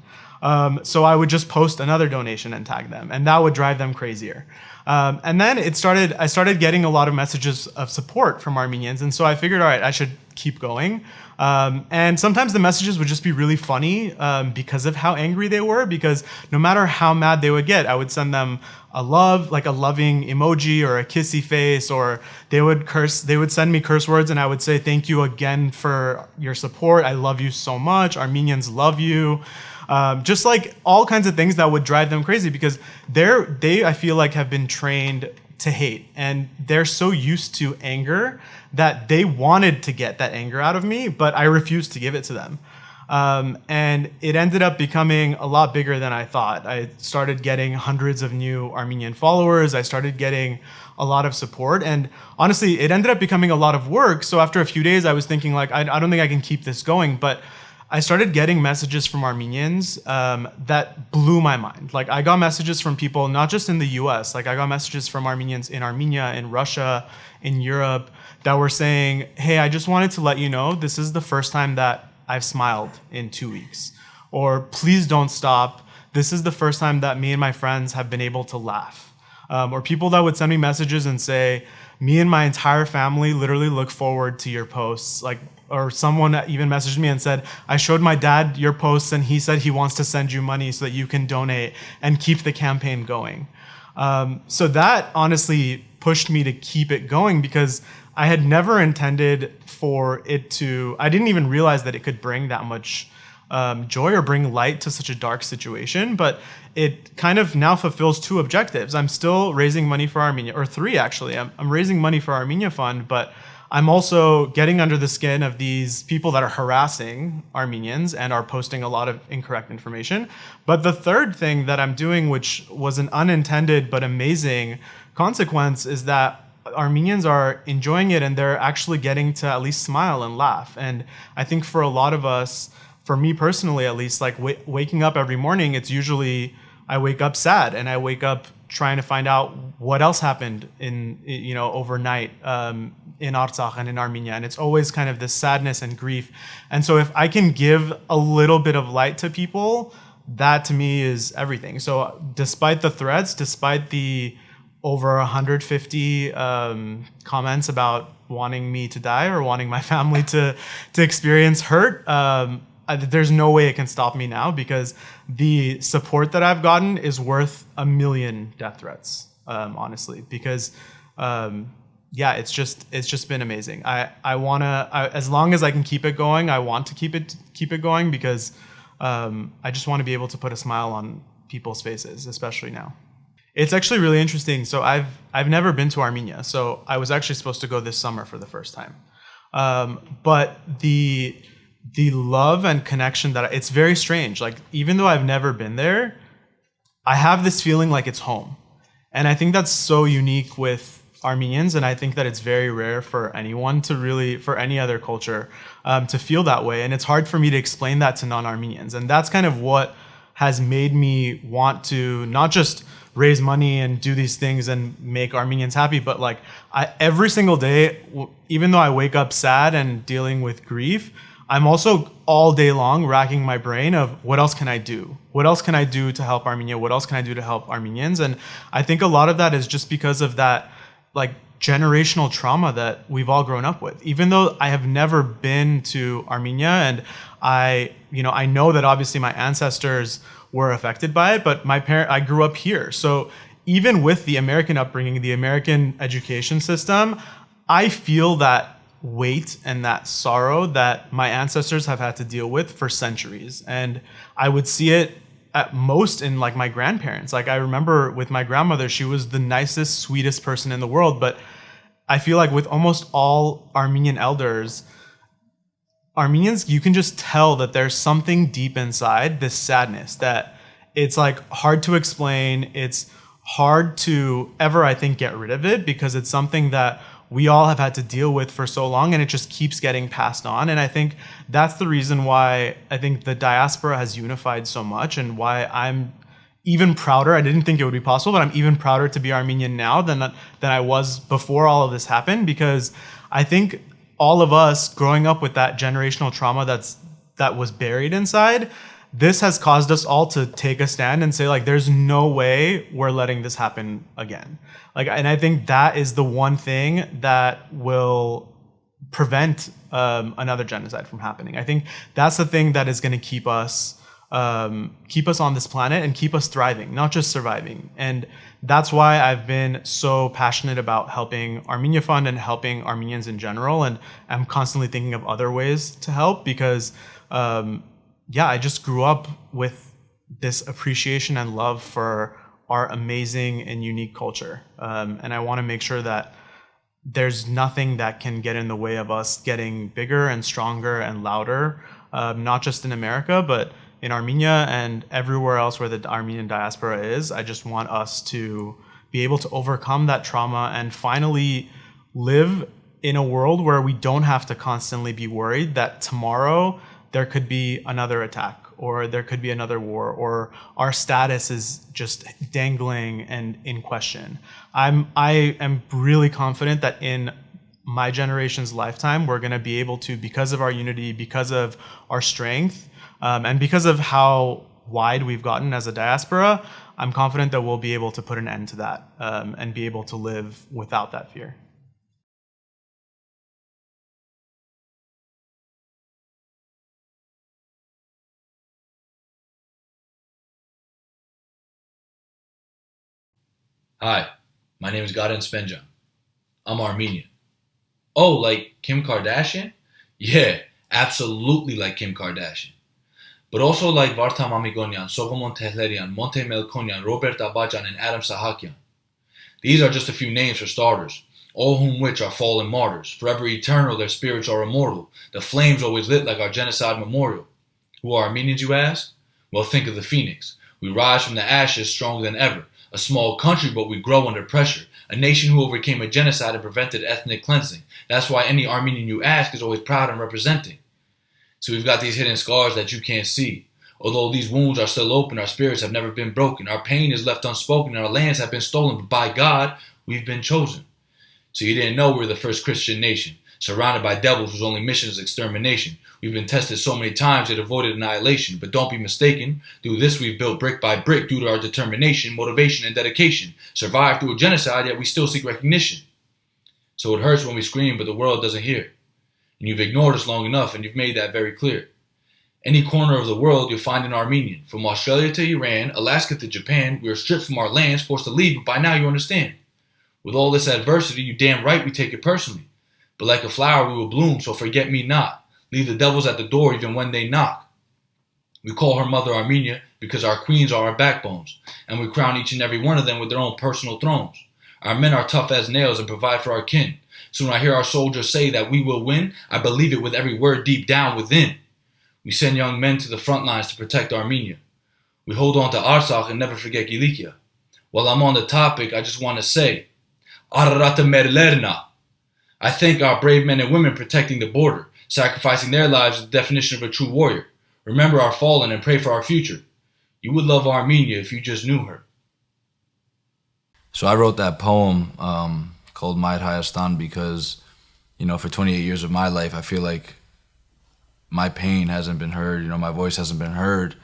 Speaker 10: So I would just post another donation and tag them, and that would drive them crazier. And then I started getting a lot of messages of support from Armenians. And so I figured, all right, I should keep going. And sometimes the messages would just be really funny because of how angry they were, because no matter how mad they would get, I would send them a loving emoji or a kissy face, or they would send me curse words, and I would say, thank you again for your support. I love you so much. Armenians love you. Just all kinds of things that would drive them crazy, because they I feel have been trained to hate, and they're so used to anger that they wanted to get that anger out of me, but I refused to give it to them. And it ended up becoming a lot bigger than I thought. I started getting hundreds of new Armenian followers. I started getting a lot of support. And honestly, it ended up becoming a lot of work. So after a few days, I was thinking like, I don't think I can keep this going. But I started getting messages from Armenians that blew my mind. Like I got messages from people, not just in the US, like I got messages from Armenians in Armenia, in Russia, in Europe, that were saying, hey, I just wanted to let you know, this is the first time that I've smiled in 2 weeks. Or please don't stop. This is the first time that me and my friends have been able to laugh. Or people that would send me messages and say, me and my entire family literally look forward to your posts. Like, or someone even messaged me and said, I showed my dad your posts and he said he wants to send you money so that you can donate and keep the campaign going. So that honestly pushed me to keep it going because I had never intended for it to, I didn't even realize that it could bring that much joy or bring light to such a dark situation, but it kind of now fulfills two objectives. I'm still raising money for Armenia, or three actually. I'm raising money for Armenia Fund, but I'm also getting under the skin of these people that are harassing Armenians and are posting a lot of incorrect information. But the third thing that I'm doing, which was an unintended but amazing consequence, is that Armenians are enjoying it and they're actually getting to at least smile and laugh. And I think for a lot of us, for me personally at least, like waking up every morning, it's usually I wake up sad and I wake up trying to find out what else happened in, overnight in Artsakh and in Armenia. And it's always kind of this sadness and grief. And so if I can give a little bit of light to people, that to me is everything. So despite the threats, despite the over 150 comments about wanting me to die or wanting my family to experience hurt, there's no way it can stop me now because the support that I've gotten is worth 1 million death threats, honestly, because it's just been amazing. As long as I can keep it going, I want to keep it going because I just want to be able to put a smile on people's faces, especially now. It's actually really interesting. So I've never been to Armenia. So I was actually supposed to go this summer for the first time. But the love and connection that it's very strange. Like, even though I've never been there, I have this feeling like it's home. And I think that's so unique with Armenians. And I think that it's very rare for anyone for any other culture to feel that way. And it's hard for me to explain that to non-Armenians. And that's kind of what has made me want to not just raise money and do these things and make Armenians happy, but like every single day, even though I wake up sad and dealing with grief, I'm also all day long racking my brain of what else can I do? What else can I do to help Armenia? What else can I do to help Armenians? And I think a lot of that is just because of that like generational trauma that we've all grown up with. Even though I have never been to Armenia and I know that obviously my ancestors were affected by it, but I grew up here. So even with the American upbringing, the American education system, I feel that weight and that sorrow that my ancestors have had to deal with for centuries. And I would see it at most in like my grandparents. Like I remember with my grandmother, she was the nicest, sweetest person in the world. But I feel like with almost all Armenian elders, Armenians, you can just tell that there's something deep inside, this sadness that it's like hard to explain. It's hard to ever, I think, get rid of it because it's something that we all have had to deal with for so long and it just keeps getting passed on. And I think that's the reason why I think the diaspora has unified so much and why I'm even prouder. I didn't think it would be possible, but I'm even prouder to be Armenian now than I was before all of this happened, because I think all of us growing up with that generational trauma that was buried inside, this has caused us all to take a stand and say, like, there's no way we're letting this happen again. Like, and I think that is the one thing that will prevent another genocide from happening. I think that's the thing that is going to keep us on this planet and keep us thriving, not just surviving. And that's why I've been so passionate about helping Armenia Fund and helping Armenians in general. And I'm constantly thinking of other ways to help because, I just grew up with this appreciation and love for our amazing and unique culture. And I want to make sure that there's nothing that can get in the way of us getting bigger and stronger and louder not just in America, but in Armenia and everywhere else where the Armenian diaspora is. I just want us to be able to overcome that trauma and finally live in a world where we don't have to constantly be worried that tomorrow there could be another attack or there could be another war or our status is just dangling and in question. I am really confident that in my generation's lifetime, we're going to be able to, because of our unity, because of our strength, and because of how wide we've gotten as a diaspora, I'm confident that we'll be able to put an end to that and be able to live without that fear.
Speaker 11: Hi, my name is Garen Spenjan. I'm Armenian. Oh, like Kim Kardashian? Yeah, absolutely like Kim Kardashian. But also like Vartam Amigonian, Sogomon Tehlerian, Monte Melkonian, Robert Abajan, and Adam Sahakian. These are just a few names for starters, all whom which are fallen martyrs. Forever eternal, their spirits are immortal. The flames always lit like our genocide memorial. Who are Armenians, you ask? Well, think of the phoenix. We rise from the ashes stronger than ever. A small country, but we grow under pressure. A nation who overcame a genocide and prevented ethnic cleansing. That's why any Armenian you ask is always proud and representing. So we've got these hidden scars that you can't see. Although these wounds are still open, our spirits have never been broken. Our pain is left unspoken and our lands have been stolen. But by God, we've been chosen. So you didn't know we're the first Christian nation, surrounded by devils whose only mission is extermination. We've been tested so many times yet avoided annihilation. But don't be mistaken, through this we've built brick by brick due to our determination, motivation, and dedication. Survived through a genocide, yet we still seek recognition. So it hurts when we scream, but the world doesn't hear. And you've ignored us long enough, and you've made that very clear. Any corner of the world you'll find an Armenian. From Australia to Iran, Alaska to Japan, we are stripped from our lands, forced to leave, but by now you understand. With all this adversity, you damn right we take it personally. But like a flower we will bloom, so forget me not. Leave the devils at the door even when they knock. We call her Mother Armenia because our queens are our backbones, and we crown each and every one of them with their own personal thrones. Our men are tough as nails and provide for our kin. So when I hear our soldiers say that we will win, I believe it with every word deep down within. We send young men to the front lines to protect Armenia. We hold on to Artsakh and never forget Kilikia. While I'm on the topic, I just want to say, Ararata Merlerna. I thank our brave men and women protecting the border, sacrificing their lives is the definition of a true warrior. Remember our fallen and pray for our future. You would love Armenia if you just knew her.
Speaker 12: So I wrote that poem called Maid Hayastan because, for 28 years of my life, I feel like my pain hasn't been heard, my voice hasn't been heard.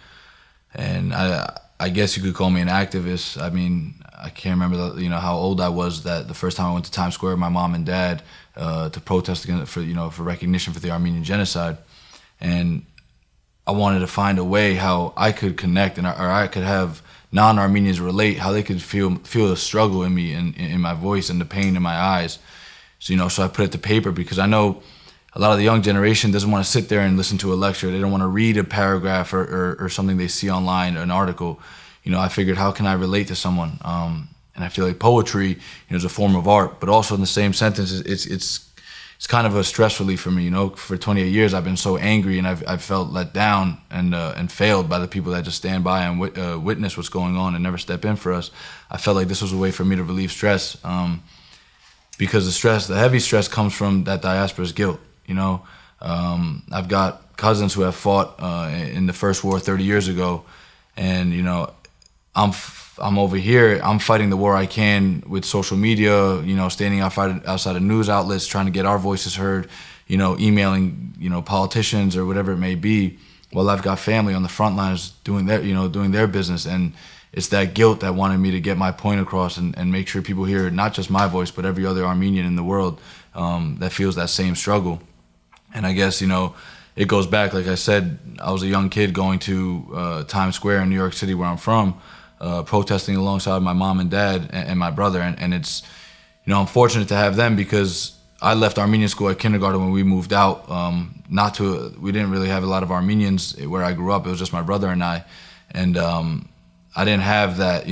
Speaker 12: And I guess you could call me an activist. I mean, I can't remember how old I was that the first time I went to Times Square with my mom and dad to protest against for recognition for the Armenian genocide. And I wanted to find a way how I could connect or I could have non-Armenians relate, how they could feel the struggle in me and in my voice and the pain in my eyes. So, so I put it to paper because I know a lot of the young generation doesn't want to sit there and listen to a lecture. They don't want to read a paragraph or something they see online, an article. I figured, how can I relate to someone? And I feel like poetry, is a form of art, but also in the same sentence, it's kind of a stress relief for me. For 28 years, I've been so angry and I've felt let down and failed by the people that just stand by and witness what's going on and never step in for us. I felt like this was a way for me to relieve stress, because the heavy stress comes from that diaspora's guilt. I've got cousins who have fought in the first war 30 years ago, and I'm over here. I'm fighting the war I can with social media. Standing outside of news outlets, trying to get our voices heard. Emailing politicians or whatever it may be. While I've got family on the front lines doing their business, and it's that guilt that wanted me to get my point across and make sure people hear not just my voice but every other Armenian in the world that feels that same struggle. And I guess, it goes back, like I said, I was a young kid going to Times Square in New York City, where I'm from, protesting alongside my mom and dad and my brother. And it's, I'm fortunate to have them because I left Armenian school at kindergarten when we moved out. We didn't really have a lot of Armenians where I grew up. It was just my brother and I. And I didn't have that,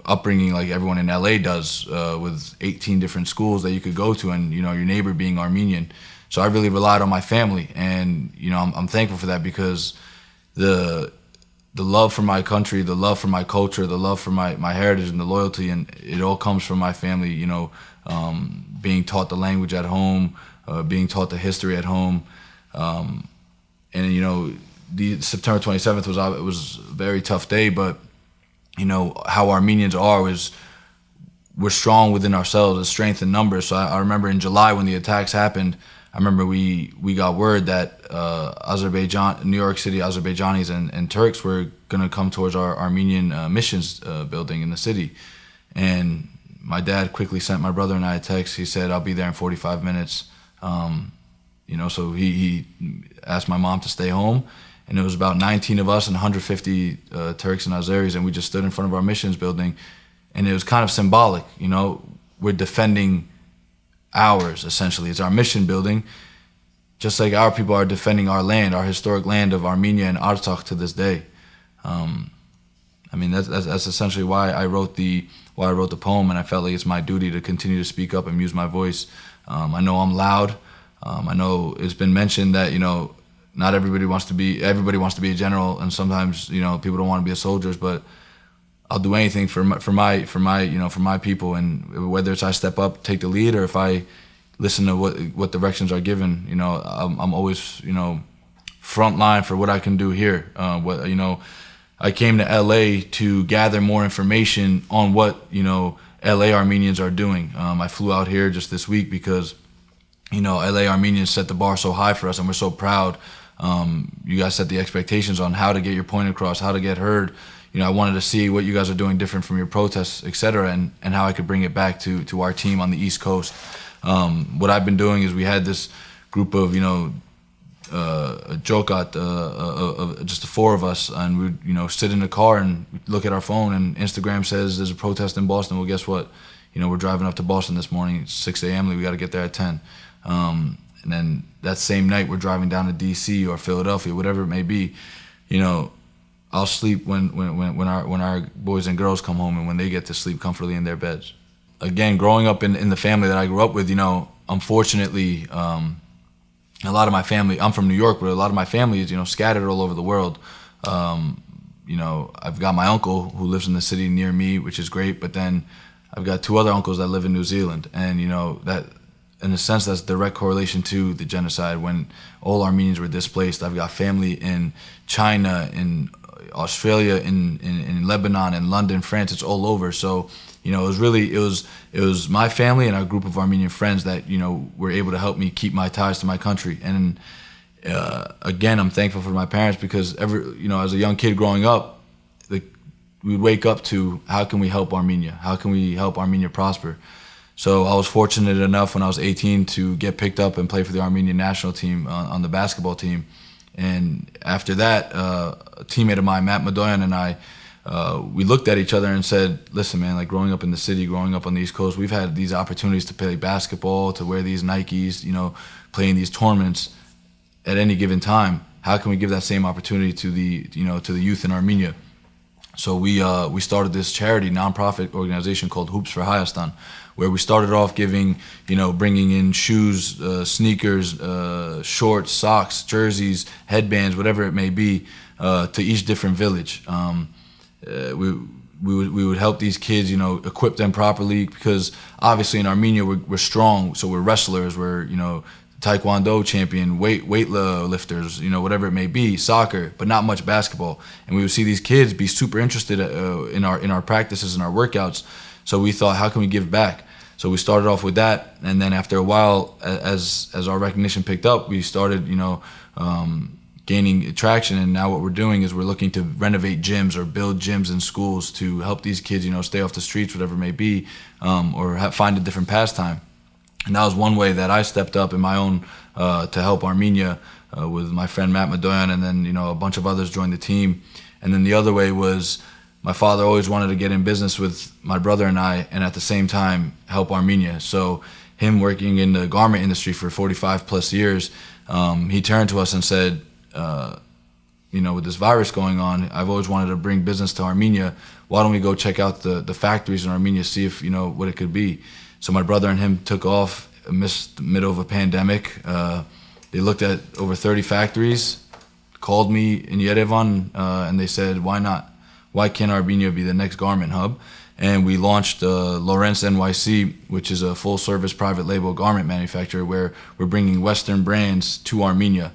Speaker 12: upbringing like everyone in LA does with 18 different schools that you could go to and, your neighbor being Armenian. So I really relied on my family, and I'm thankful for that, because the love for my country, the love for my culture, the love for my heritage and the loyalty, and it all comes from my family. Being taught the language at home, being taught the history at home, and the September 27th was a very tough day, but how Armenians are is we're strong within ourselves, a strength in numbers. So I remember in July when the attacks happened, I remember we got word that New York City Azerbaijanis and Turks were gonna come towards our Armenian missions building in the city, and my dad quickly sent my brother and I a text. He said, "I'll be there in 45 minutes." So he asked my mom to stay home, and it was about 19 of us and 150 Turks and Azeris, and we just stood in front of our missions building, and it was kind of symbolic. We're defending ours, essentially. It's our mission building, just like our people are defending our land, our historic land of Armenia and Artsakh to this day. That's essentially why I wrote the poem, and I felt like it's my duty to continue to speak up and use my voice. I know I'm loud. I know it's been mentioned that not everybody wants to be a general, and sometimes people don't want to be a soldier, but I'll do anything for my people, and whether it's I step up, take the lead, or if I listen to what directions are given, I'm always front line for what I can do here. I came to LA to gather more information on what LA Armenians are doing. I flew out here just this week because LA Armenians set the bar so high for us, and we're so proud. You guys set the expectations on how to get your point across, how to get heard. I wanted to see what you guys are doing different from your protests, etc., and how I could bring it back to our team on the East Coast. What I've been doing is we had this group of Jokat, just the four of us, and we sit in the car and look at our phone, and Instagram says there's a protest in Boston. Well, guess what? We're driving up to Boston this morning. It's 6 a.m. We got to get there at 10. And then that same night we're driving down to DC or Philadelphia, whatever it may be. I'll sleep when our boys and girls come home, and when they get to sleep comfortably in their beds. Again, growing up in the family that I grew up with, unfortunately, a lot of my family, I'm from New York, but a lot of my family is, scattered all over the world. I've got my uncle who lives in the city near me, which is great, but then I've got two other uncles that live in New Zealand, and that, in a sense, that's direct correlation to the genocide when all Armenians were displaced. I've got family in China, in Australia, in Lebanon, in London, France. It's all over. So it was my family and our group of Armenian friends that were able to help me keep my ties to my country. And again, I'm thankful for my parents, because as a young kid growing up, we'd wake up to, how can we help Armenia? How can we help Armenia prosper? So I was fortunate enough when I was 18 to get picked up and play for the Armenian national team on the basketball team. And after that, a teammate of mine, Matt Madoyan, and I, we looked at each other and said, listen, man, like growing up in the city, growing up on the East Coast, we've had these opportunities to play basketball, to wear these Nikes, play in these tournaments at any given time. How can we give that same opportunity to the youth in Armenia? So we started this charity nonprofit organization called Hoops for Hayastan, where we started off giving, bringing in shoes, sneakers, shorts, socks, jerseys, headbands, whatever it may be, to each different village. We would help these kids, equip them properly, because obviously in Armenia we're strong, so we're wrestlers, we're Taekwondo champion, weightlifters, whatever it may be, soccer, but not much basketball. And we would see these kids be super interested in our practices and our workouts. So we thought, how can we give back? So we started off with that, and then after a while, as our recognition picked up, we started, gaining traction. And now what we're doing is we're looking to renovate gyms or build gyms in schools to help these kids, stay off the streets, whatever it may be, or find a different pastime. And that was one way that I stepped up in my own to help Armenia with my friend Matt Madoyan, and then a bunch of others joined the team. And then the other way was my father always wanted to get in business with my brother and I, and at the same time help Armenia. So him working in the garment industry for 45 plus years, he turned to us and said, with this virus going on, I've always wanted to bring business to Armenia. Why don't we go check out the factories in Armenia, see if what it could be. So my brother and him took off amidst the middle of a pandemic. They looked at over 30 factories, called me in Yerevan, and they said, why not? Why can't Armenia be the next garment hub? And we launched Lawrence NYC, which is a full-service private label garment manufacturer where we're bringing Western brands to Armenia.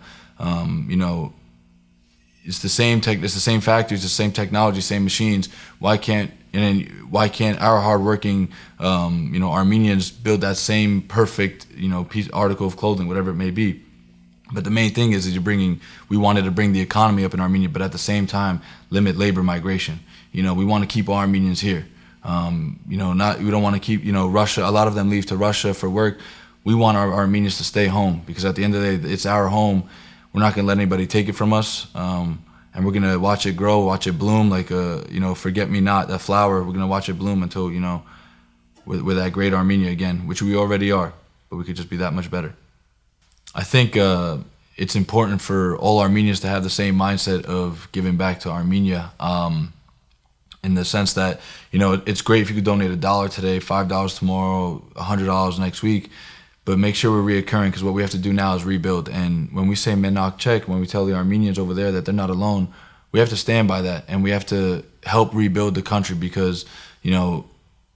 Speaker 12: It's the same it's the same factories, the same technology, same machines. Why can't our hardworking Armenians build that same perfect article of clothing, whatever it may be? But the main thing is we wanted to bring the economy up in Armenia, but at the same time limit labor migration. We want to keep all Armenians here. We don't want to keep Russia. A lot of them leave to Russia for work. We want our Armenians to stay home because at the end of the day, it's our home. We're not going to let anybody take it from us, and we're going to watch it grow, watch it bloom like a forget-me-not, that flower. We're going to watch it bloom until we're that great Armenia again, which we already are, but we could just be that much better. I think it's important for all Armenians to have the same mindset of giving back to Armenia, in the sense that it's great if you could donate $1 today, $5 tomorrow, $100 next week. But make sure we're reoccurring, because what we have to do now is rebuild. And when we say Menak Chek, when we tell the Armenians over there that they're not alone, we have to stand by that, and we have to help rebuild the country, because sending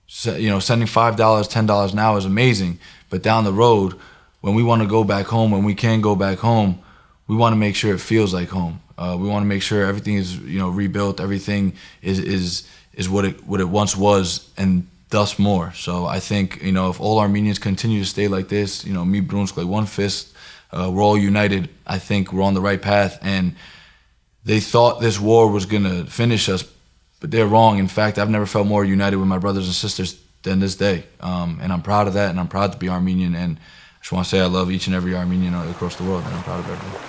Speaker 12: $5, $10 now is amazing, but down the road, when we want to go back home, when we can go back home, we want to make sure it feels like home. We want to make sure everything is rebuilt, everything is what it once was, and thus more. So I think if all Armenians continue to stay like this, me Brunsk, like one fist, we're all united. I think we're on the right path. And they thought this war was gonna finish us, but they're wrong. In fact, I've never felt more united with my brothers and sisters than this day. And I'm proud of that, and I'm proud to be Armenian. And I just want to say I love each and every Armenian across the world, and I'm proud of everyone.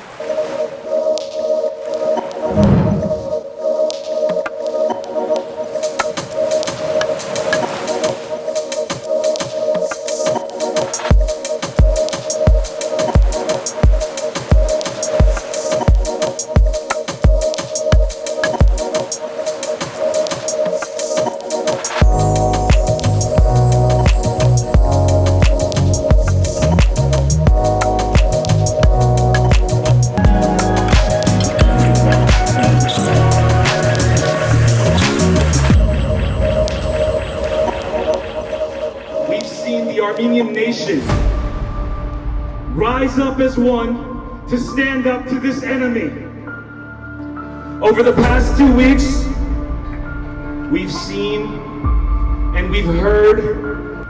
Speaker 13: Rise up as one to stand up to this enemy. Over the past 2 weeks, we've seen and we've heard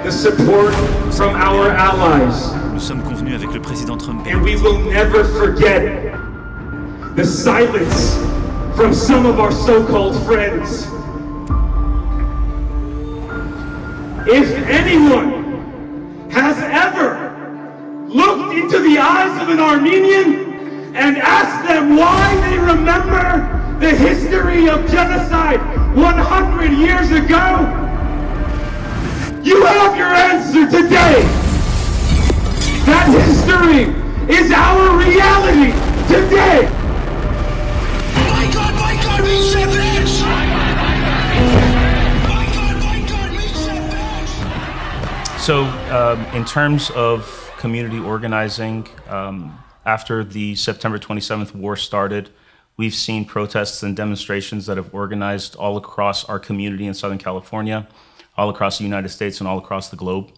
Speaker 13: the support from our allies.
Speaker 14: Nous sommes convenus avec le président Trump.
Speaker 13: And we will never forget the silence from some of our so-called friends. If anyone has ever looked into the eyes of an Armenian and asked them why they remember the history of genocide 100 years ago, you have your answer today. That history is our reality today.
Speaker 15: My God, we said this!
Speaker 16: So in terms of community organizing, after the September 27th war started, we've seen protests and demonstrations that have organized all across our community in Southern California, all across the United States, and all across the globe.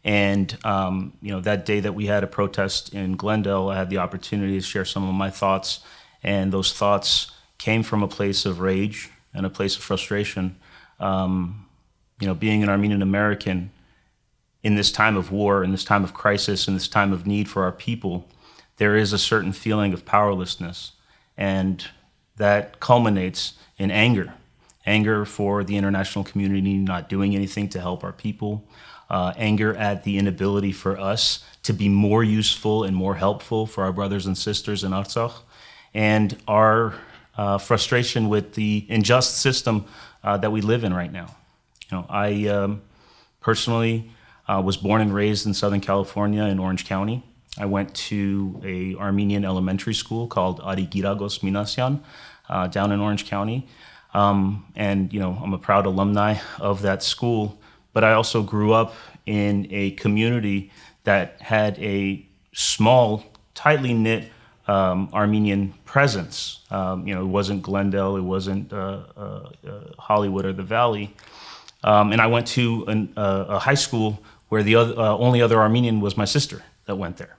Speaker 16: And that day that we had a protest in Glendale, I had the opportunity to share some of my thoughts, and those thoughts came from a place of rage and a place of frustration. Being an Armenian American, in this time of war, in this time of crisis, in this time of need for our people, there is a certain feeling of powerlessness. And that culminates in anger. Anger for the international community not doing anything to help our people. Anger at the inability for us to be more useful and more helpful for our brothers and sisters in Artsakh. And our frustration with the unjust system that we live in right now. I personally was born and raised in Southern California in Orange County. I went to a Armenian elementary school called Ari Giragos Minasyan down in Orange County. I'm a proud alumni of that school, but I also grew up in a community that had a small, tightly knit Armenian presence. It wasn't Glendale, it wasn't Hollywood or the Valley. And I went to a high school where the only other Armenian was my sister that went there.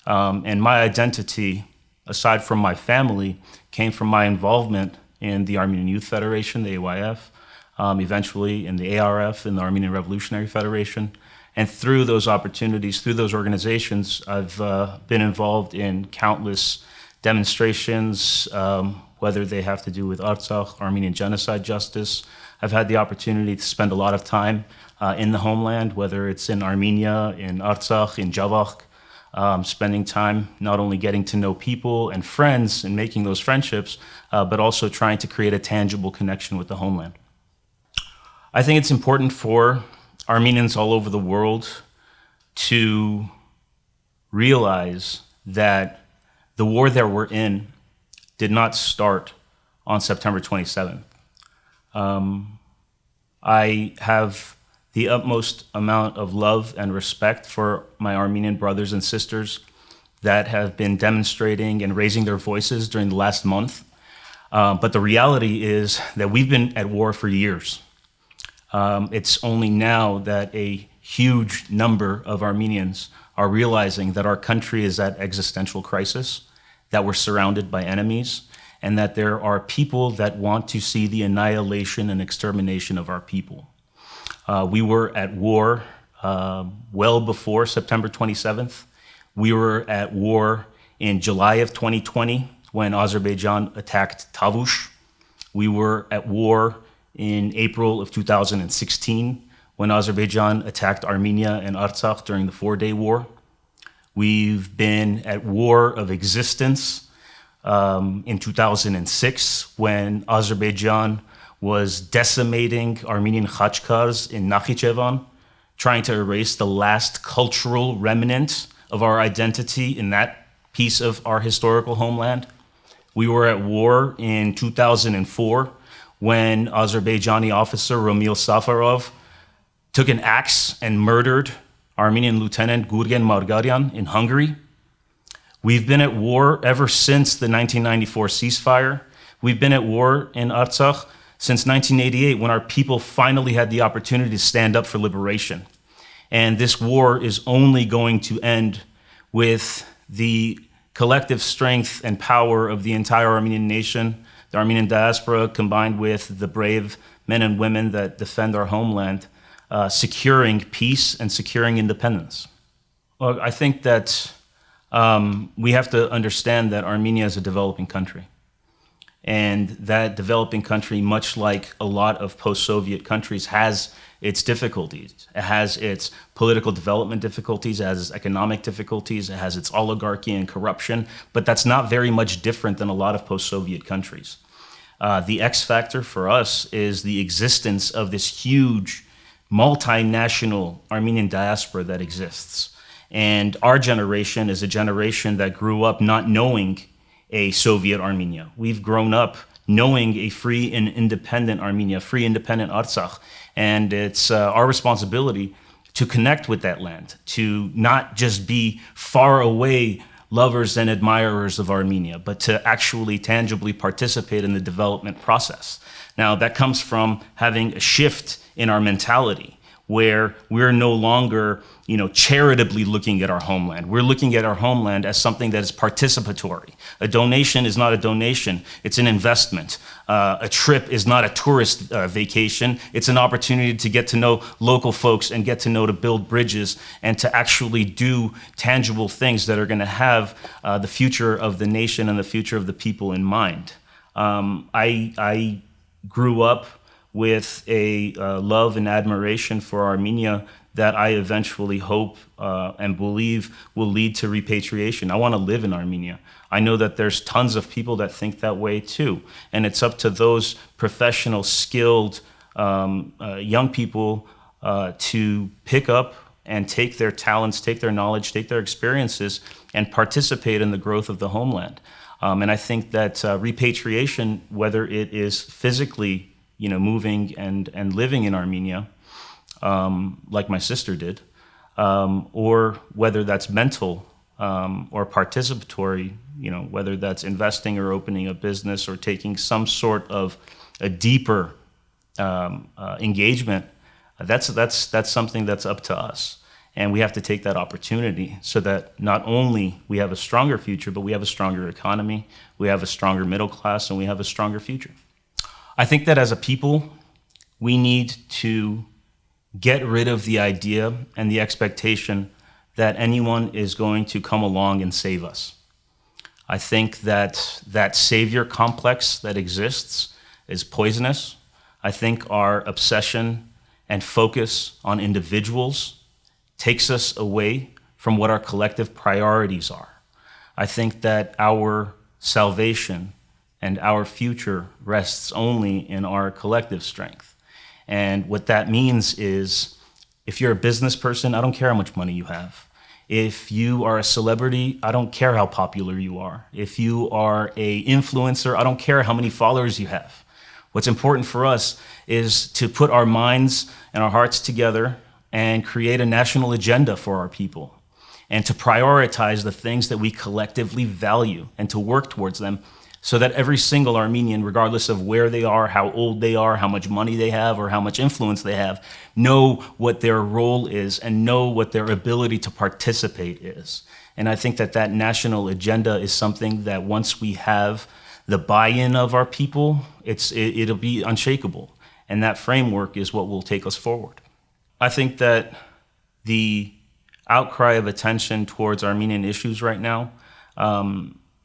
Speaker 16: And my identity, aside from my family, came from my involvement in the Armenian Youth Federation, the AYF, eventually in the ARF, in the Armenian Revolutionary Federation. And through those opportunities, through those organizations, I've been involved in countless demonstrations, whether they have to do with Artsakh, Armenian genocide justice. I've had the opportunity to spend a lot of time in the homeland, whether it's in Armenia, in Artsakh, in Javakh, spending time not only getting to know people and friends and making those friendships, but also trying to create a tangible connection with the homeland. I think it's important for Armenians all over the world to realize that the war that we're in did not start on September 27th. I have the utmost amount of love and respect for my Armenian brothers and sisters that have been demonstrating and raising their voices during the last month. But the reality is that we've been at war for years. It's only now that a huge number of Armenians are realizing that our country is at existential crisis, that we're surrounded by enemies, and that there are people that want to see the annihilation and extermination of our people. We were at war well before September 27th. We were at war in July of 2020 when Azerbaijan attacked Tavush. We were at war in April of 2016 when Azerbaijan attacked Armenia and Artsakh during the 4-day war. We've been at war of existence in 2006 when Azerbaijan was decimating Armenian Khachkars in Nakhichevan, trying to erase the last cultural remnant of our identity in that piece of our historical homeland. We were at war in 2004 when Azerbaijani officer Ramil Safarov took an axe and murdered Armenian Lieutenant Gurgen Margaryan in Hungary. We've been at war ever since the 1994 ceasefire. We've been at war in Artsakh since 1988 when our people finally had the opportunity to stand up for liberation. And this war is only going to end with the collective strength and power of the entire Armenian nation, the Armenian diaspora, combined with the brave men and women that defend our homeland, securing peace and securing independence. Well, I think that we have to understand that Armenia is a developing country. And that developing country, much like a lot of post-Soviet countries, has its difficulties. It has its political development difficulties, it has its economic difficulties, it has its oligarchy and corruption, but that's not very much different than a lot of post-Soviet countries. The X factor for us is the existence of this huge multinational Armenian diaspora that exists. And our generation is a generation that grew up not knowing a Soviet Armenia. We've grown up knowing a free and independent Armenia, free independent Artsakh. And it's our responsibility to connect with that land, to not just be far away lovers and admirers of Armenia, but to actually tangibly participate in the development process. Now, that comes from having a shift in our mentality, where we're no longer, charitably looking at our homeland. We're looking at our homeland as something that is participatory. A donation is not a donation, it's an investment. A trip is not a tourist vacation, it's an opportunity to get to know local folks and get to know to build bridges and to actually do tangible things that are gonna have the future of the nation and the future of the people in mind. I grew up with a love and admiration for Armenia that I eventually hope and believe will lead to repatriation. I want to live in Armenia. I know that there's tons of people that think that way too. And it's up to those professional, skilled young people to pick up and take their talents, take their knowledge, take their experiences, and participate in the growth of the homeland. And I think that repatriation, whether it is physically moving and living in Armenia, like my sister did, or whether that's mental or participatory, whether that's investing or opening a business or taking some sort of a deeper engagement, that's something that's up to us. And we have to take that opportunity so that not only we have a stronger future, but we have a stronger economy, we have a stronger middle class, and we have a stronger future. I think that as a people, we need to get rid of the idea and the expectation that anyone is going to come along and save us. I think that that savior complex that exists is poisonous. I think our obsession and focus on individuals takes us away from what our collective priorities are. I think that our salvation and our future rests only in our collective strength. And what that means is, if you're a business person, I don't care how much money you have. If you are a celebrity, I don't care how popular you are. If you are an influencer, I don't care how many followers you have. What's important for us is to put our minds and our hearts together and create a national agenda for our people, and to prioritize the things that we collectively value and to work towards them, so that every single Armenian, regardless of where they are, how old they are, how much money they have, or how much influence they have, know what their role is and know what their ability to participate is. And I think that that national agenda is something that once we have the buy-in of our people, it'll be unshakable. And that framework is what will take us forward. I think that the outcry of attention towards Armenian issues right now,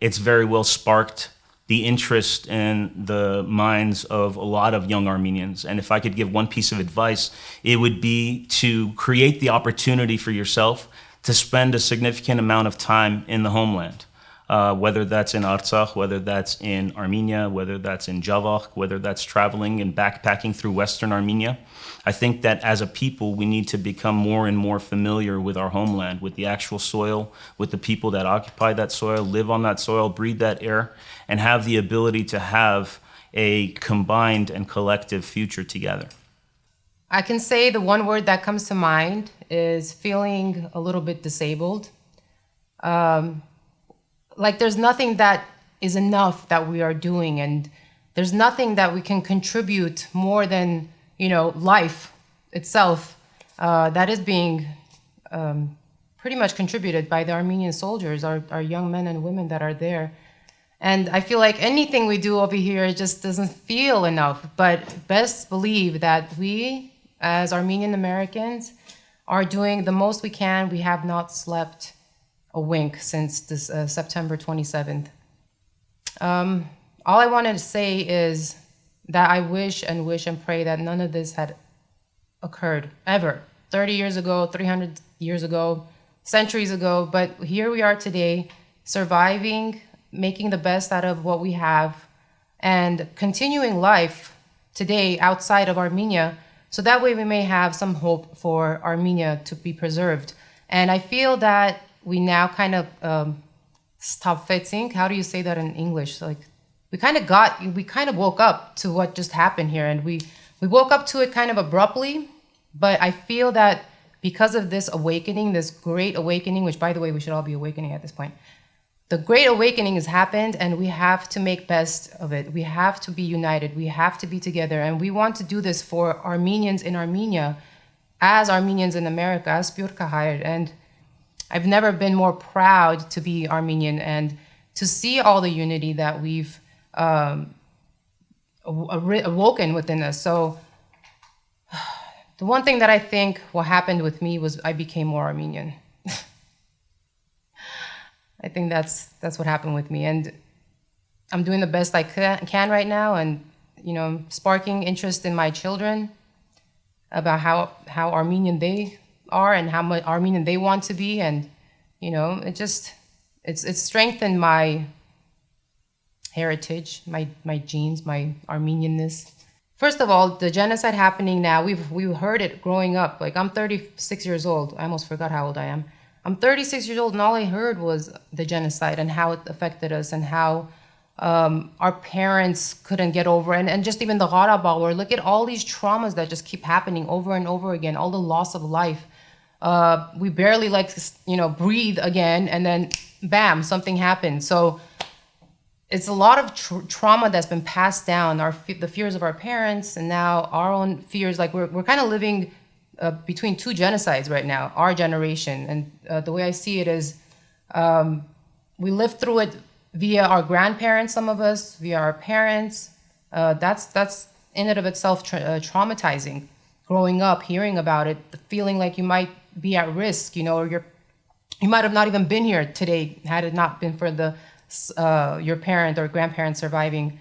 Speaker 16: it's very well sparked the interest in the minds of a lot of young Armenians. And if I could give one piece of advice, it would be to create the opportunity for yourself to spend a significant amount of time in the homeland. Whether that's in Artsakh, whether that's in Armenia, whether that's in Javakh, whether that's traveling and backpacking through Western Armenia. I think that as a people, we need to become more and more familiar with our homeland, with the actual soil, with the people that occupy that soil, live on that soil, breathe that air, and have the ability to have a combined and collective future together.
Speaker 17: I can say the one word that comes to mind is feeling a little bit disabled. Like there's nothing that is enough that we are doing, and there's nothing that we can contribute more than, life itself that is being pretty much contributed by the Armenian soldiers, our young men and women that are there. And I feel like anything we do over here just doesn't feel enough, but best believe that we, as Armenian Americans, are doing the most we can. We have not slept a wink since this September 27th. All I wanted to say is that I wish and pray that none of this had occurred ever. 30 years ago, 300 years ago, centuries ago, but here we are today, surviving, making the best out of what we have, and continuing life today outside of Armenia, so that way we may have some hope for Armenia to be preserved. And I feel that we now kind of stop fixing. How do you say that in English? Like we kind of woke up to what just happened here, and we woke up to it kind of abruptly. But I feel that because of this awakening, this great awakening, which by the way, we should all be awakening at this point. The great awakening has happened, and we have to make best of it. We have to be united. We have to be together. And we want to do this for Armenians in Armenia, as Armenians in America, as Spurka. And I've never been more proud to be Armenian and to see all the unity that we've awoken within us. So the one thing that I think what happened with me was I became more Armenian. I think that's what happened with me. And I'm doing the best I can right now, and sparking interest in my children about how Armenian they are and how much Armenian they want to be. And it's strengthened my heritage, my genes, my Armenianness. First of all, the genocide happening now, we've heard it growing up. Like I'm 36 years old. I almost forgot how old I am. I'm 36 years old, and all I heard was the genocide and how it affected us and how our parents couldn't get over, and just even the Gharaba war. Look at all these traumas that just keep happening over and over again, all the loss of life. We barely breathe again, and then bam, something happens. So it's a lot of trauma that's been passed down, the fears of our parents, and now our own fears. Like we're kind of living between two genocides right now, our generation. And the way I see it is we lived through it via our grandparents, some of us, via our parents. That's in and of itself traumatizing. Growing up, hearing about it, feeling like you might be at risk, or you might have not even been here today had it not been for your parent or grandparent surviving.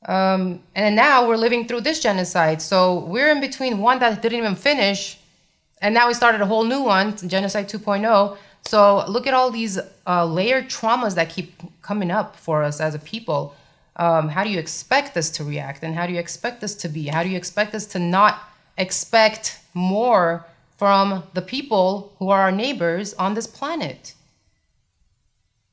Speaker 17: And now we're living through this genocide. So we're in between one that didn't even finish, and now we started a whole new one, Genocide 2.0. So look at all these layered traumas that keep coming up for us as a people. How do you expect us to react? And how do you expect us to be? How do you expect us to not expect more from the people who are our neighbors on this planet?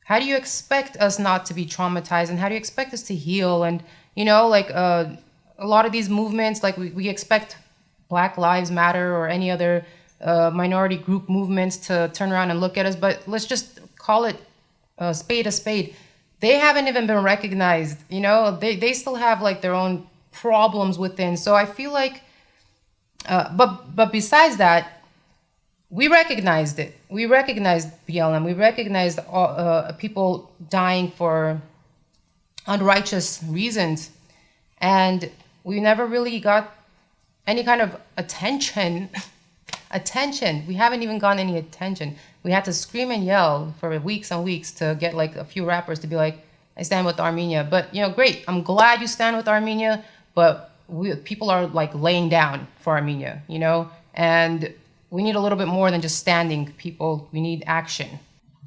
Speaker 17: How do you expect us not to be traumatized? And how do you expect us to heal? And, a lot of these movements, like we expect Black Lives Matter or any other minority group movements to turn around and look at us, but let's just call it a spade. They haven't even been recognized, they still have like their own problems within. So I feel like, but besides that, we recognized it. We recognized BLM. We recognized people dying for unrighteous reasons. And we never really got any kind of attention. We haven't even gotten any attention. We had to scream and yell for weeks and weeks to get like a few rappers to be like, I stand with Armenia. But, great. I'm glad you stand with Armenia. But people are like laying down for Armenia, and we need a little bit more than just standing people. We need action.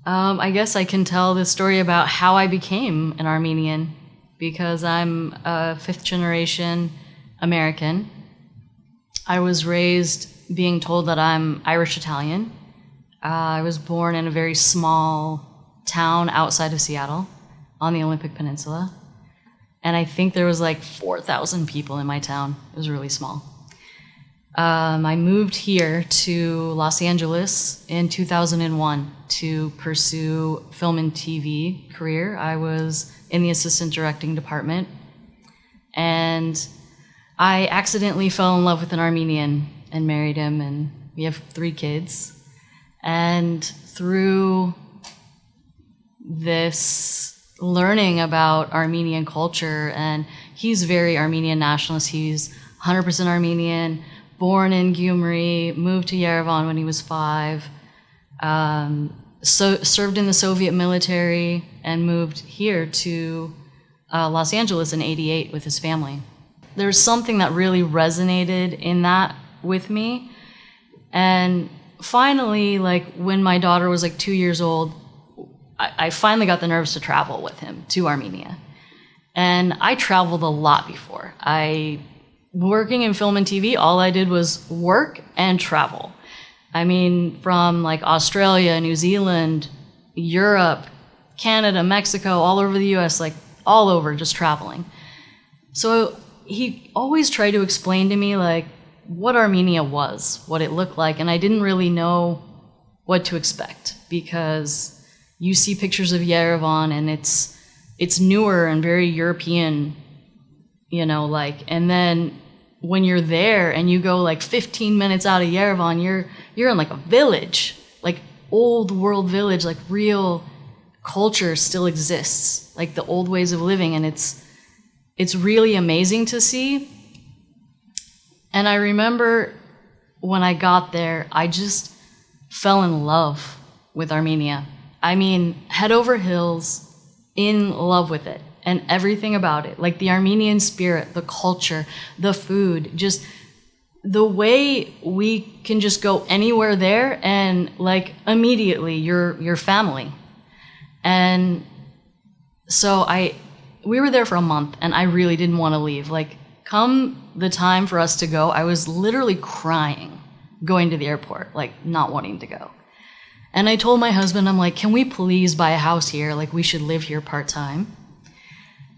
Speaker 1: I guess I can tell the story about how I became an Armenian, because I'm a fifth generation American. I was raised being told that I'm Irish Italian. I was born in a very small town outside of Seattle on the Olympic Peninsula. And I think there was like 4,000 people in my town. It was really small. I moved here to Los Angeles in 2001 to pursue film and TV career. I was in the assistant directing department, and I accidentally fell in love with an Armenian and married him, and we have 3 kids. And through this learning about Armenian culture, and he's very Armenian nationalist, he's 100% Armenian, born in Gyumri, moved to Yerevan when he was 5, served in the Soviet military, and moved here to Los Angeles in '88 with his family. There's something that really resonated in that with me. And finally, like when my daughter was like 2 years old, I finally got the nerves to travel with him to Armenia. And I traveled a lot before. Working in film and TV, all I did was work and travel. I mean, from like Australia, New Zealand, Europe, Canada, Mexico, all over the US, like all over, just traveling. So he always tried to explain to me like what Armenia was, what it looked like, and I didn't really know what to expect, because you see pictures of Yerevan and it's newer and very European, and then when you're there and you go like 15 minutes out of Yerevan, you're in like a village, like old world village, like real culture still exists, like the old ways of living, and it's really amazing to see. And I remember when I got there, I just fell in love with Armenia. I mean, head over heels, in love with it. And everything about it, like the Armenian spirit, the culture, the food, just the way we can just go anywhere there and like immediately you're family. And so we were there for a month, and I really didn't want to leave. Like, come the time for us to go, I was literally crying going to the airport, like not wanting to go. And I told my husband, I'm like, can we please buy a house here? Like, we should live here part-time.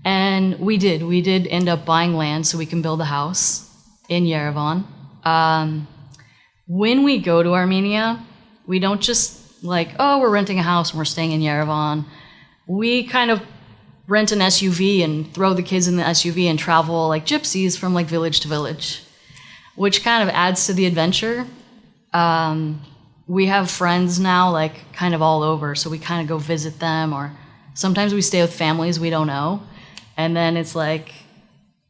Speaker 18: And we did end up buying land so we can build a house in Yerevan. When we go to Armenia, we don't just like, oh, we're renting a house and we're staying in Yerevan. We kind of rent an SUV and throw the kids in the SUV and travel like gypsies from like village to village, which kind of adds to the adventure. We have friends now like kind of all over, so we kind of go visit them, or sometimes we stay with families we don't know. And then it's like,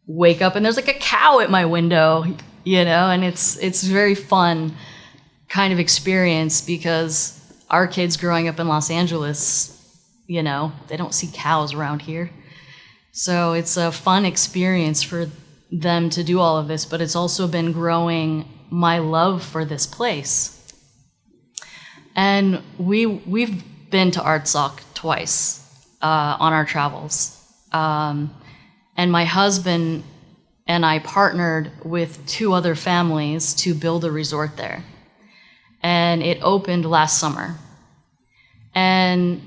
Speaker 18: wake up and there's like a cow at my window, you know, and it's very fun kind of experience because our kids growing up in Los Angeles, you know, they don't see cows around here. So it's a fun experience for them to do all of this, but it's also been growing my love for this place. And we've been to Artsakh twice on our travels. And my husband and I partnered with 2 other families to build a resort there. And it opened last summer. And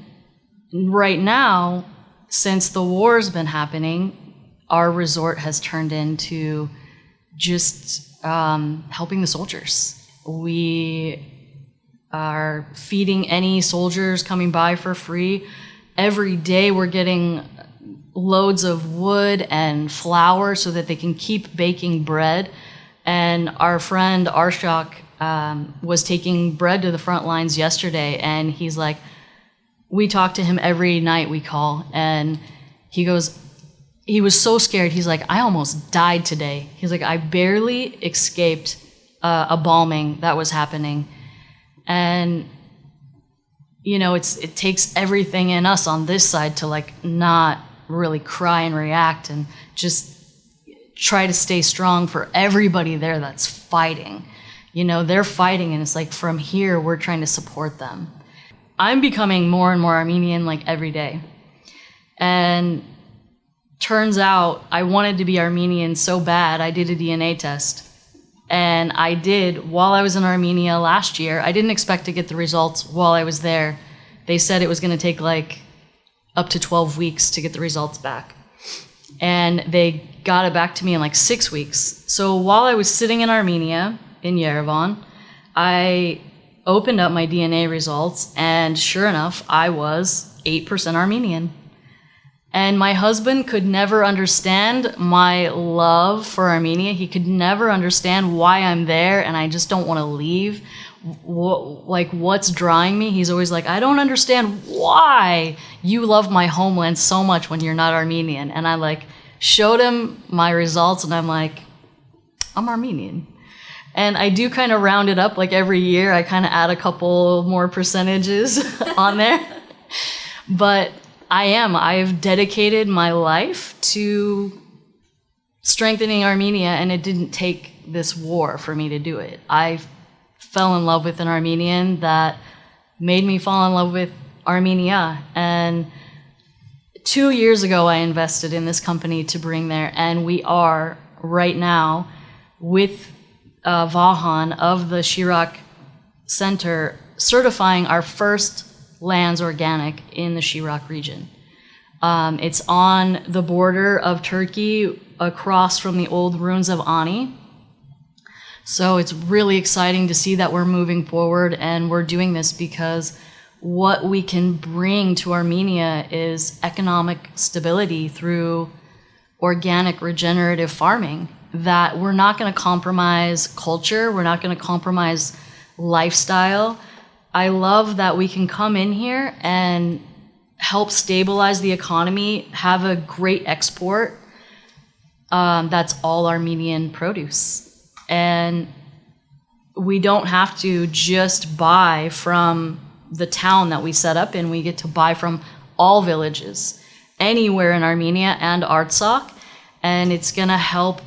Speaker 18: right now, since the war's been happening, our resort has turned into just helping the soldiers. We are feeding any soldiers coming by for free. Every day we're getting loads of wood and flour so that they can keep baking bread. And our friend Arshak was taking bread to the front lines yesterday, and he's like, we talk to him every night we call, and he goes, he was so scared. He's like, I almost died today. He's like, I barely escaped a bombing that was happening. And you know, it takes everything in us on this side to like not really cry and react and just try to stay strong for everybody there that's fighting. You know, they're fighting, and it's like from here we're trying to support them. I'm becoming more and more Armenian like every day. And turns out I wanted to be Armenian so bad I did a DNA test. And I did while I was in Armenia last year. I didn't expect to get the results while I was there. They said it was going to take like up to 12 weeks to get the results back. And they got it back to me in like 6 weeks. So while I was sitting in Armenia, in Yerevan, I opened up my DNA results, and sure enough, I was 8% Armenian. And my husband could never understand my love for Armenia. He could never understand why I'm there and I just don't want to leave. Like, what's drawing me? He's always like, I don't understand why you love my homeland so much when you're not Armenian. And I like showed him my results, and I'm like, I'm Armenian. And I do kind of round it up like every year. I kind of add a couple more percentages on there. But I've dedicated my life to strengthening Armenia, and it didn't take this war for me to do it. I fell in love with an Armenian that made me fall in love with Armenia. And 2 years ago, I invested in this company to bring there, and we are right now with Vahan of the Shirak Center certifying our first lands organic in the Shirak region. It's on the border of Turkey across from the old ruins of Ani. So it's really exciting to see that we're moving forward, and we're doing this because what we can bring to Armenia is economic stability through organic regenerative farming, that we're not going to compromise culture, we're not going to compromise lifestyle. I love that we can come in here and help stabilize the economy, have a great export that's all Armenian produce. And we don't have to just buy from the town that we set up in. We get to buy from all villages, anywhere in Armenia and Artsakh, and it's going to help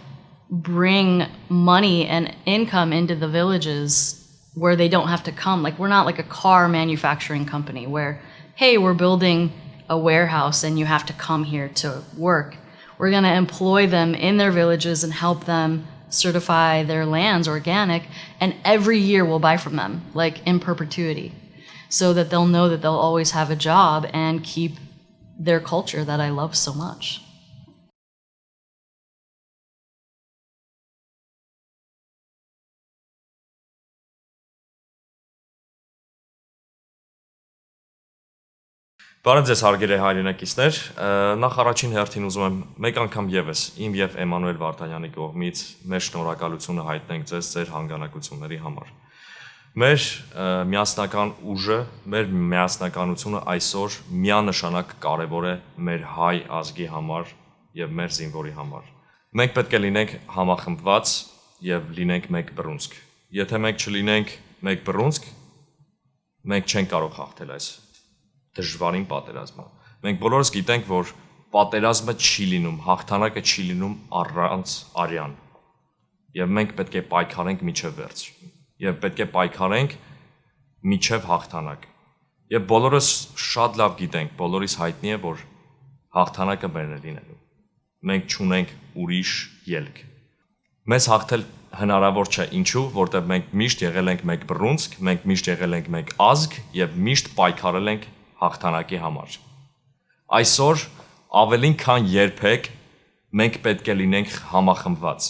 Speaker 18: bring money and income into the villages where they don't have to come. Like, we're not like a car manufacturing company where, hey, we're building a warehouse and you have to come here to work. We're going to employ them in their villages and help them certify their lands organic, and every year we'll buy from them, like in perpetuity, so that they'll know that they'll always have a job and keep their culture that I love so much.
Speaker 19: Բարև ձեզ հարգելի հայրենակիցներ, նախ առաջին հերթին ուզում եմ մեկ անգամ եւս իմ եւ Էմանուել Վարդանյանի կողմից մեր շնորհակալությունը հայտնենք ձեզ ձեր հանգանակությունների համար։ Մեր միասնական ուժը, մեր միասնականությունը այսօր միանշանակ կարևոր է մեր հայ ազգի համար եւ մեր զինվորի համար։ Մենք պետք է լինենք համախմբված եւ լինենք մեկ բռունցք։ Եթե մենք չլինենք մեկ բռունցք, մենք չենք կարող հաղթել այս դժվարին պատերազմը։ Մենք բոլորս գիտենք, որ պատերազմը չի լինում, հաղթանակը չի լինում առանց արյան։ Եվ մենք պետք է պայքարենք միջև վերջ։ Եվ պետք է պայքարենք միջև հաղթանակ։ Եվ բոլորս շատ լավ գիտենք, բոլորիս հայտնի է, որ հաղթանակը մերն է լինելու։ Մենք չունենք ուրիշ ելք։ Մեզ հաղթել հնարավոր չէ, ինչու, որտեղ մենք միշտ եղել ենք մեկ բռունցք, մենք միշտ եղել ենք մեկ ազգ եւ միշտ պայքարել ենք հաղթանակի համար։ Այսօր ավելին քան երբեք մենք պետք է լինենք համախմբված։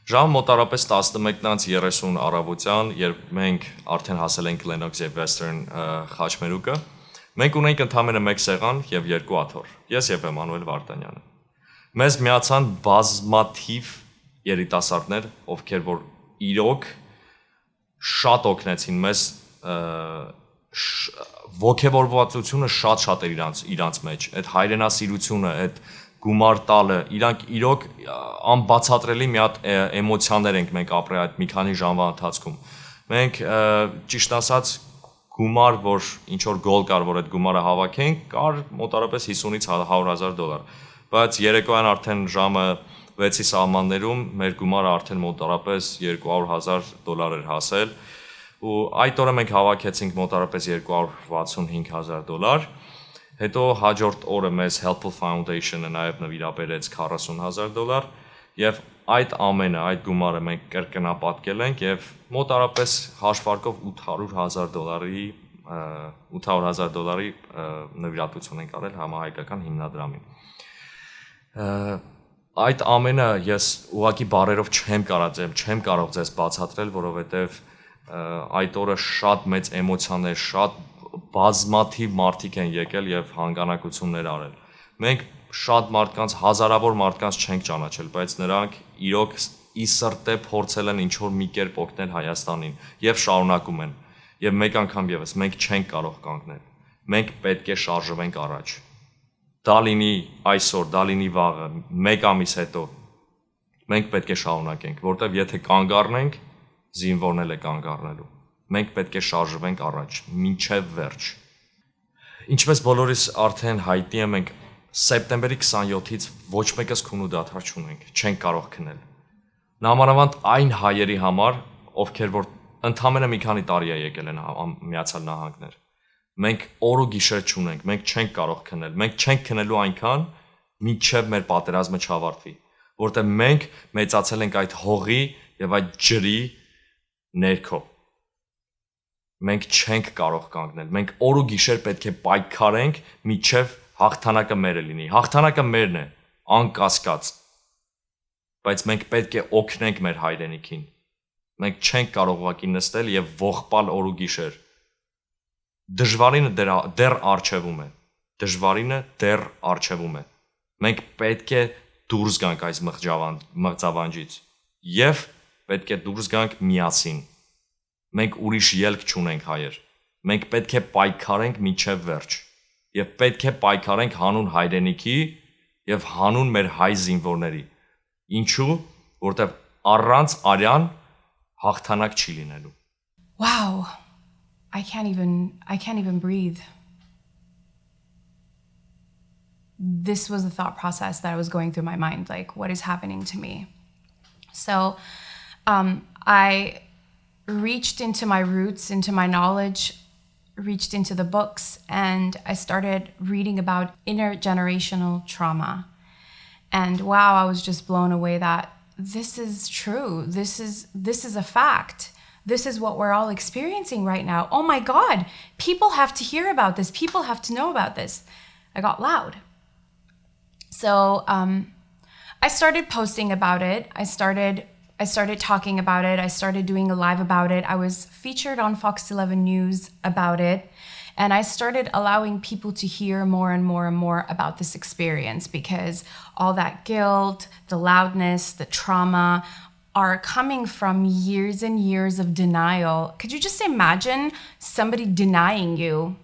Speaker 19: Ժամը մոտարապես 11:30 առավոտյան, երբ մենք արդեն հասել ենք Lennox եւ Western խաչմերուկը, մենք ունենք ընդամենը մեկ սեղան եւ երկու աթոռ։ Ես եւ Էմանուել Վարդանյանը։ Մեզ միացան բազմաթիվ երիտասարդներ, ովքեր որ իրոք շատ օգնեցին մեզ ոգևորվածությունը շատ էր իրանց մեջ, այդ հայրենասիրությունը, այդ գումար տալը, իրանք իրոք անբացատրելի մի հատ էմոցիաներ ենք մենք ապրել այդ մի քանի ժամվա ընթացքում։ Մենք ճիշտ ասած գումար, որ ինչ որ գոլ կար, որ այդ գումարը հավաքենք, կար մոտարապես 50-ից $100,000, բայց երեկոյան արդեն ժամը 6-ի սահմաններում մեր գումարը արդեն մոտարապես $200,000 էր հասել։ Ու այդ օրը մենք հավաքեցինք մոտարապես $265,000, հետո հաջորդ օրը մեզ Helpful Foundation-ը նաև նվիրաբերեց $40,000 եւ այդ ամենը, այդ գումարը մենք կրկնապատկել ենք եւ մոտարապես հաշվարկով $800,000-ի նվիրատվություն ենք արել համահայկական հիմնադրամին։ Այդ ամենը ես ուղղակի բառերով չեմ կարող ձեզ բացատրել, որովհետեւ այդ օրը շատ մեծ էմոցիաներ, շատ բազմաթիվ մարդիկ են եկել եւ հանգանակություններ արել։ Մենք շատ մարդկանց, հազարավոր մարդկանց չենք ճանաչել, բայց նրանք իրոք ի սրտե փորձել են ինչ-որ մի կերպ օգնել Հայաստանին եւ շարունակում են։ Եվ մեկ անգամ եւս մենք չենք կարող կանգնել։ Մենք պետք է շարժվենք առաջ։ Դա լինի այսօր, դա լինի վաղը, մեկ ամիս հետո։ Մենք պետք է շարունակենք, որտեւ եթե կանգ առնենք, զինվորն էլ է կանգ առնելու։ Մենք պետք է շարժվենք առաջ, մինչև վերջ։ Ինչպես բոլորիս արդեն հայտնի է, մենք սեպտեմբերի 27-ից ոչ մեկս քունու դադար չունենք, չենք կարող քնել։ Նամանավանդ այն հայերի համար, ովքեր որ ընդամենը մի քանի տարի է եկել են Միացյալ Նահանգներ։ Մենք օր ու գիշեր չունենք, մենք չենք կարող քնել, մենք չենք քնելու այնքան, մինչև մեր պատերազմը չավարտվի, որտեղ մենք մեծացել ենք այդ հողի եւ այդ ջրի ներքո։ Մենք չենք կարող կանգնել, մենք օր ու գիշեր պետք է պայքարենք, մինչև հաղթանակը մերը լինի։ Հաղթանակը մերն է, անկասկած։ Բայց մենք պետք է օգնենք մեր հայրենիքին։ Մենք չենք կարող ուղղակի նստել եւ ողբալ օր ու գիշեր։ Դժվարինը դեռ առջևում է։ Դժվարինը դեռ առջևում է։ Մենք պետք է դուրս գանք այս մղձավանջից եւ պետք է դուրս գանք միասին։ Մենք ուրիշ ելք չունենք հայեր։ Մենք պետք է պայքարենք մինչև վերջ եւ պետք է պայքարենք հանուն հայրենիքի եւ հանուն մեր հայ զինվորների։ Ինչու? Որտեւ առանց արյան հաղթանակ չի լինելու։
Speaker 17: Wow. I can't even breathe. This was the thought process that was going through my mind, like, what is happening to me? So I reached into my roots, into my knowledge, reached into the books, and I started reading about intergenerational trauma. And wow, I was just blown away that this is true. This is a fact. This is what we're all experiencing right now. Oh my God, people have to hear about this. People have to know about this. I got loud. So I started posting about it. I started talking about it. I started doing a live about it. I was featured on Fox 11 News about it.
Speaker 20: And I started allowing people to hear more and more and more about this experience, because all that guilt, the loudness, the trauma are coming from years and years of denial. Could you just imagine somebody denying you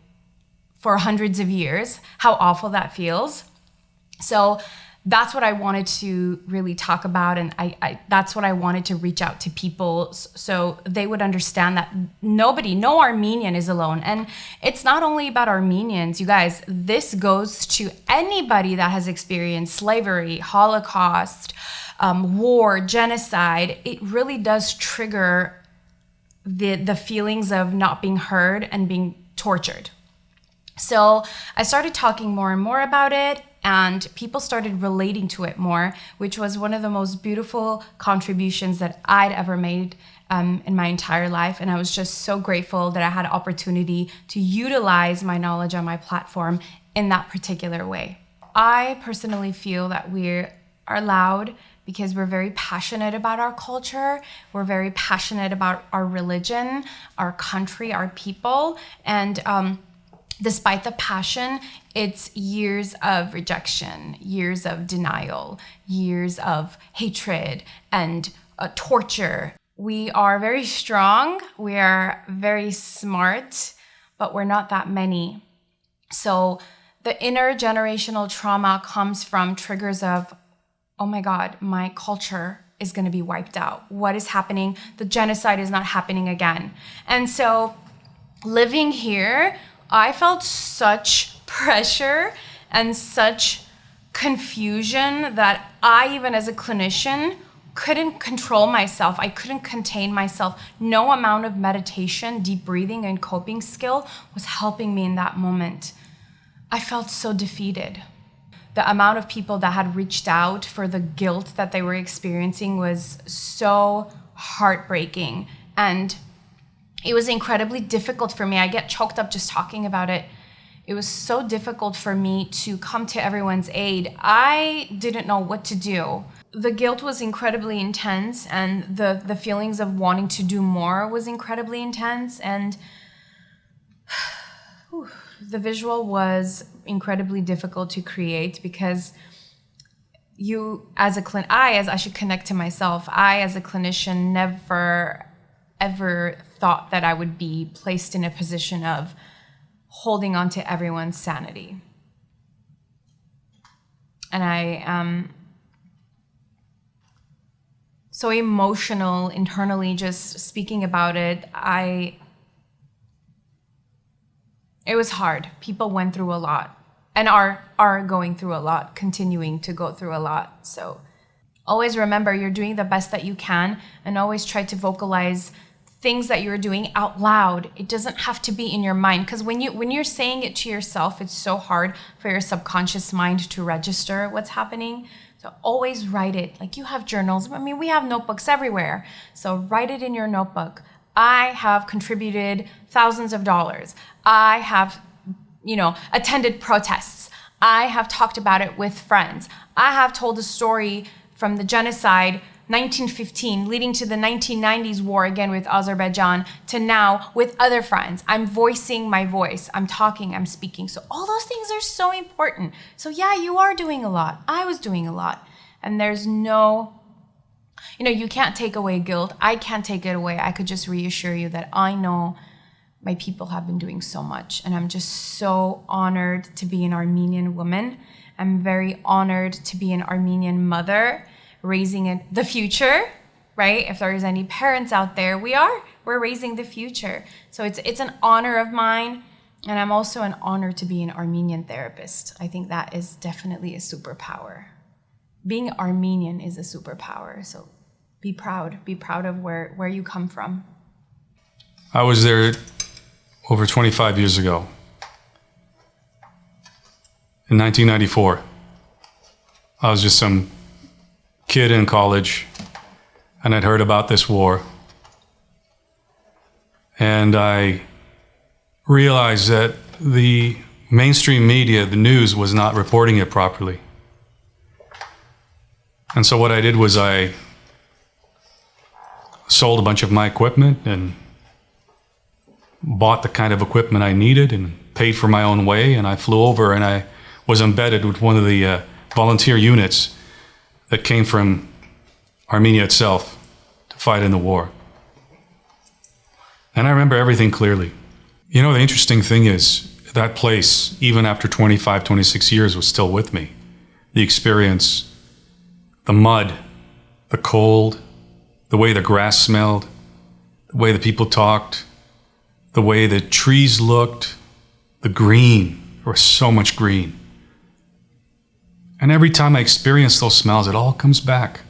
Speaker 20: for hundreds of years? How awful that feels. So that's what I wanted to really talk about, and that's what I wanted to reach out to people so they would understand that no Armenian is alone. And it's not only about Armenians, you guys, this goes to anybody that has experienced slavery, Holocaust, war, genocide. It really does trigger the feelings of not being heard and being tortured. So I started talking more and more about it, and people started relating to it more, which was one of the most beautiful contributions that I'd ever made in my entire life. And I was just so grateful that I had an opportunity to utilize my knowledge on my platform in that particular way. I personally feel that we are loud because we're very passionate about our culture. We're very passionate about our religion, our country, our people. And despite the passion, it's years of rejection, years of denial, years of hatred and torture. We are very strong, we are very smart, but we're not that many. So the intergenerational trauma comes from triggers of, oh my God, my culture is gonna be wiped out. What is happening? The genocide is not happening again. And so living here, I felt such pressure and such confusion that I, even as a clinician, couldn't control myself. I couldn't contain myself. No amount of meditation, deep breathing, and coping skill was helping me in that moment. I felt so defeated. The amount of people that had reached out for the guilt that they were experiencing was so heartbreaking. And it was incredibly difficult for me. I get choked up just talking about it. It was so difficult for me to come to everyone's aid. I didn't know what to do. The guilt was incredibly intense, and the feelings of wanting to do more was incredibly intense. And the visual was incredibly difficult to create because I should connect to myself. I, as a clinician, never ever thought that I would be placed in a position of holding on to everyone's sanity. And I am so emotional internally just speaking about it. It was hard. People went through a lot and are going through a lot, continuing to go through a lot. So always remember you're doing the best that you can, and always try to vocalize things that you're doing out loud. It doesn't have to be in your mind, because when you're saying it to yourself, it's so hard for your subconscious mind to register what's happening. So always write it. Like, you have journals. I mean, we have notebooks everywhere. So write it in your notebook. I have contributed thousands of dollars. I have, attended protests. I have talked about it with friends. I have told a story from the genocide 1915, leading to the 1990s war again with Azerbaijan, to now with other friends. I'm voicing my voice. I'm talking, I'm speaking. So all those things are so important. So yeah, you are doing a lot. I was doing a lot. And there's no, you can't take away guilt. I can't take it away. I could just reassure you that I know my people have been doing so much. And I'm just so honored to be an Armenian woman. I'm very honored to be an Armenian mother, raising the future, right? If there's any parents out there, we're raising the future. So it's an honor of mine. And I'm also an honor to be an Armenian therapist. I think that is definitely a superpower. Being Armenian is a superpower. So be proud of where you come from.
Speaker 21: I was there over 25 years ago. In 1994, I was just some kid in college, and I'd heard about this war. And I realized that the mainstream media, the news, was not reporting it properly. And so what I did was I sold a bunch of my equipment and bought the kind of equipment I needed and paid for my own way, and I flew over and I was embedded with one of the volunteer units that came from Armenia itself to fight in the war. And I remember everything clearly. You know, the interesting thing is that place, even after 25, 26 years, was still with me. The experience, the mud, the cold, the way the grass smelled, the way the people talked, the way the trees looked, the green. There was so much green. And every time I experience those smells, it all comes back.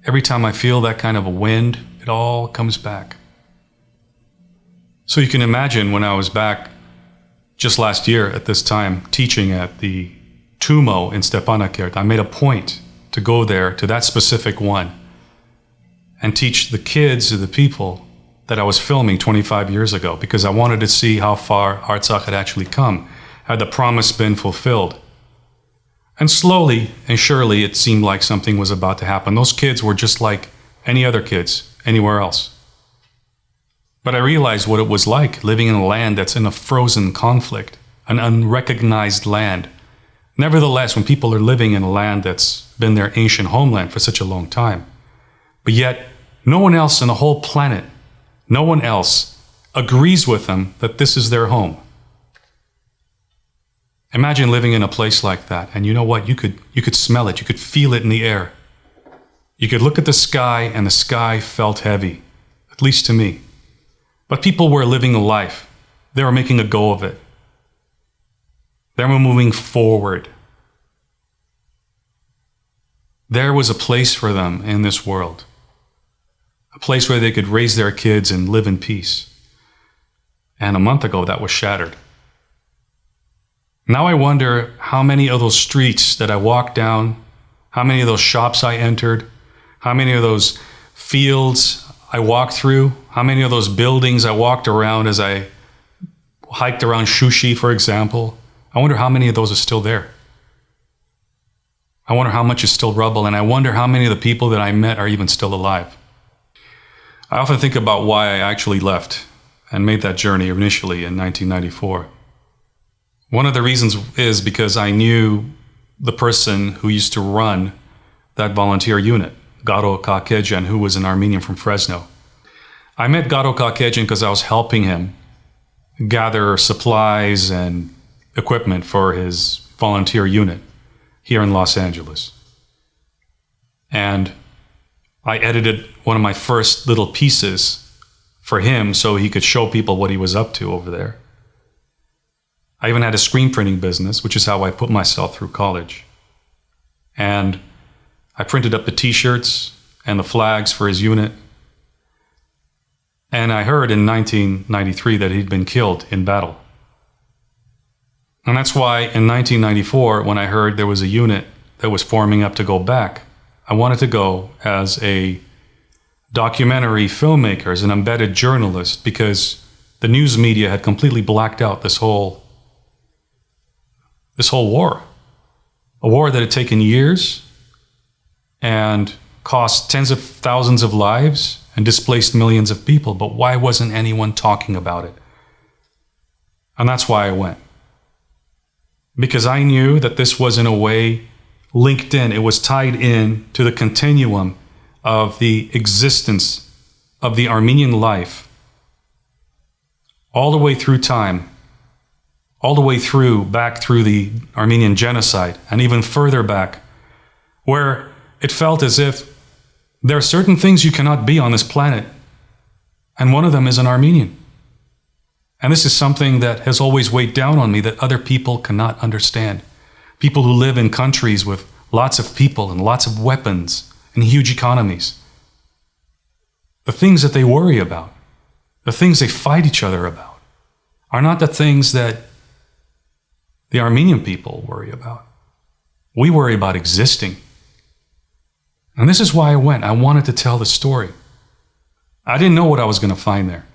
Speaker 21: Every time I feel that kind of a wind, it all comes back. So you can imagine when I was back just last year at this time teaching at the Tumo in Stepanakert, I made a point to go there to that specific one and teach the kids, the people that I was filming 25 years ago, because I wanted to see how far Artsakh had actually come. Had the promise been fulfilled? And slowly and surely it seemed like something was about to happen. Those kids were just like any other kids anywhere else. But I realized what it was like living in a land that's in a frozen conflict, an unrecognized land. Nevertheless, when people are living in a land that's been their ancient homeland for such a long time, but yet no one else on the whole planet, no one else agrees with them that this is their home. Imagine living in a place like that, and you know what? You could smell it, you could feel it in the air. You could look at the sky, and the sky felt heavy, at least to me. But people were living a life. They were making a go of it. They were moving forward. There was a place for them in this world. A place where they could raise their kids and live in peace. And a month ago, that was shattered. Now I wonder how many of those streets that I walked down, how many of those shops I entered, how many of those fields I walked through, how many of those buildings I walked around as I hiked around Shushi, for example. I wonder how many of those are still there. I wonder how much is still rubble, and I wonder how many of the people that I met are even still alive. I often think about why I actually left and made that journey initially in 1994. One of the reasons is because I knew the person who used to run that volunteer unit, Garo Kakejan, who was an Armenian from Fresno. I met Garo Kakejan because I was helping him gather supplies and equipment for his volunteer unit here in Los Angeles. And I edited one of my first little pieces for him so he could show people what he was up to over there. I even had a screen printing business, which is how I put myself through college. And I printed up the t-shirts and the flags for his unit. And I heard in 1993 that he'd been killed in battle. And that's why in 1994, when I heard there was a unit that was forming up to go back, I wanted to go as a documentary filmmaker, as an embedded journalist, because the news media had completely blacked out this whole war. A war that had taken years and cost tens of thousands of lives and displaced millions of people. But why wasn't anyone talking about it? And that's why I went. Because I knew that this was in a way linked in. It was tied in to the continuum of the existence of the Armenian life all the way through time, all the way through, back through the Armenian genocide, and even further back, where it felt as if there are certain things you cannot be on this planet, and one of them is an Armenian. And this is something that has always weighed down on me, that other people cannot understand. People who live in countries with lots of people and lots of weapons and huge economies. The things that they worry about, the things they fight each other about, are not the things that the Armenian people worry about. We worry about existing. And this is why I went. I wanted to tell the story. I didn't know what I was going to find there.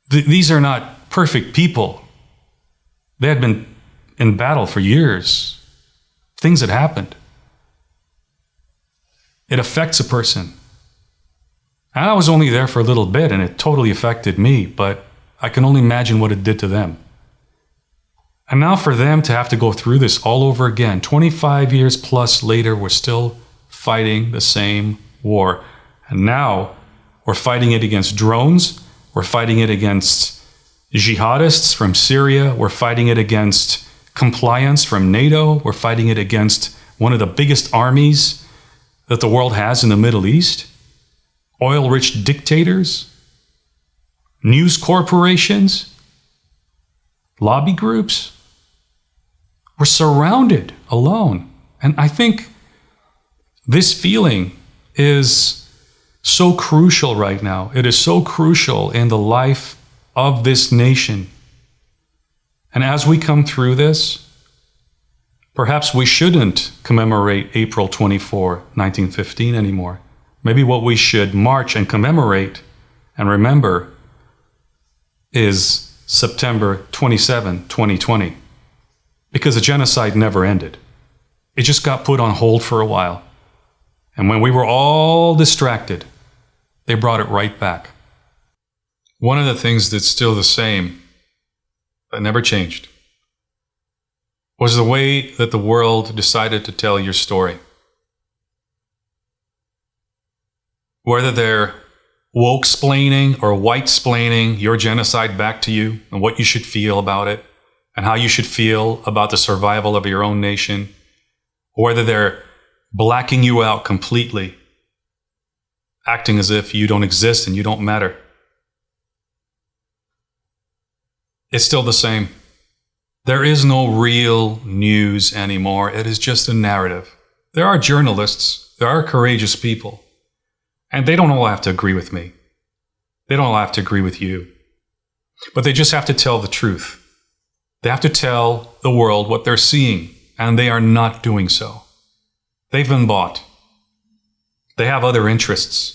Speaker 21: These are not perfect people. They had been in battle for years. Things had happened. It affects a person. And I was only there for a little bit, and it totally affected me, but I can only imagine what it did to them. And now for them to have to go through this all over again, 25 years plus later, we're still fighting the same war. And now we're fighting it against drones. We're fighting it against jihadists from Syria. We're fighting it against compliance from NATO. We're fighting it against one of the biggest armies that the world has in the Middle East. Oil-rich dictators, news corporations, lobby groups. We're surrounded alone. And I think this feeling is so crucial right now. It is so crucial in the life of this nation. And as we come through this, perhaps we shouldn't commemorate April 24, 1915 anymore. Maybe what we should march and commemorate and remember is September 27, 2020. Because the genocide never ended. It just got put on hold for a while. And when we were all distracted, they brought it right back. One of the things that's still the same, that never changed, was the way that the world decided to tell your story. Whether they're woke-splaining or white-splaining your genocide back to you and what you should feel about it and how you should feel about the survival of your own nation, or whether they're blacking you out completely, acting as if you don't exist and you don't matter. It's still the same. There is no real news anymore. It is just a narrative. There are journalists, there are courageous people, and they don't all have to agree with me. They don't all have to agree with you. But they just have to tell the truth. They have to tell the world what they're seeing, and they are not doing so. They've been bought. They have other interests.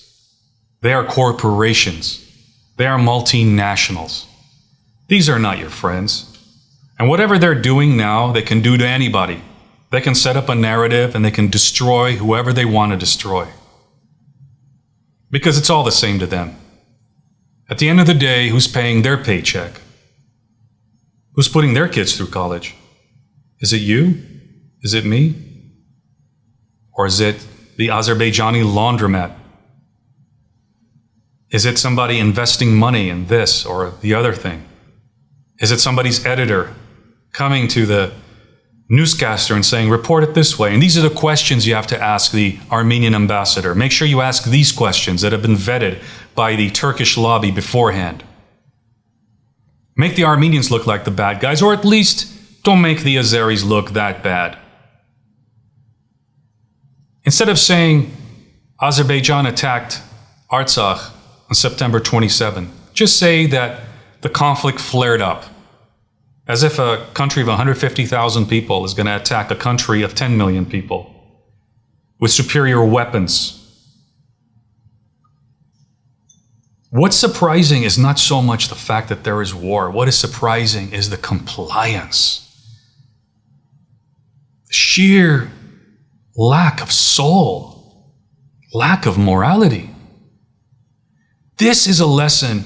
Speaker 21: They are corporations. They are multinationals. These are not your friends. And whatever they're doing now, they can do to anybody. They can set up a narrative and they can destroy whoever they want to destroy. Because it's all the same to them. At the end of the day, who's paying their paycheck? Who's putting their kids through college? Is it you? Is it me? Or is it the Azerbaijani laundromat? Is it somebody investing money in this or the other thing? Is it somebody's editor coming to the newscaster and saying, report it this way? And these are the questions you have to ask the Armenian ambassador. Make sure you ask these questions that have been vetted by the Turkish lobby beforehand. Make the Armenians look like the bad guys, or at least don't make the Azeris look that bad. Instead of saying Azerbaijan attacked Artsakh on September 27, just say that the conflict flared up, as if a country of 150,000 people is going to attack a country of 10 million people with superior weapons. What's surprising is not so much the fact that there is war. What is surprising is the compliance. The sheer lack of soul, lack of morality. This is a lesson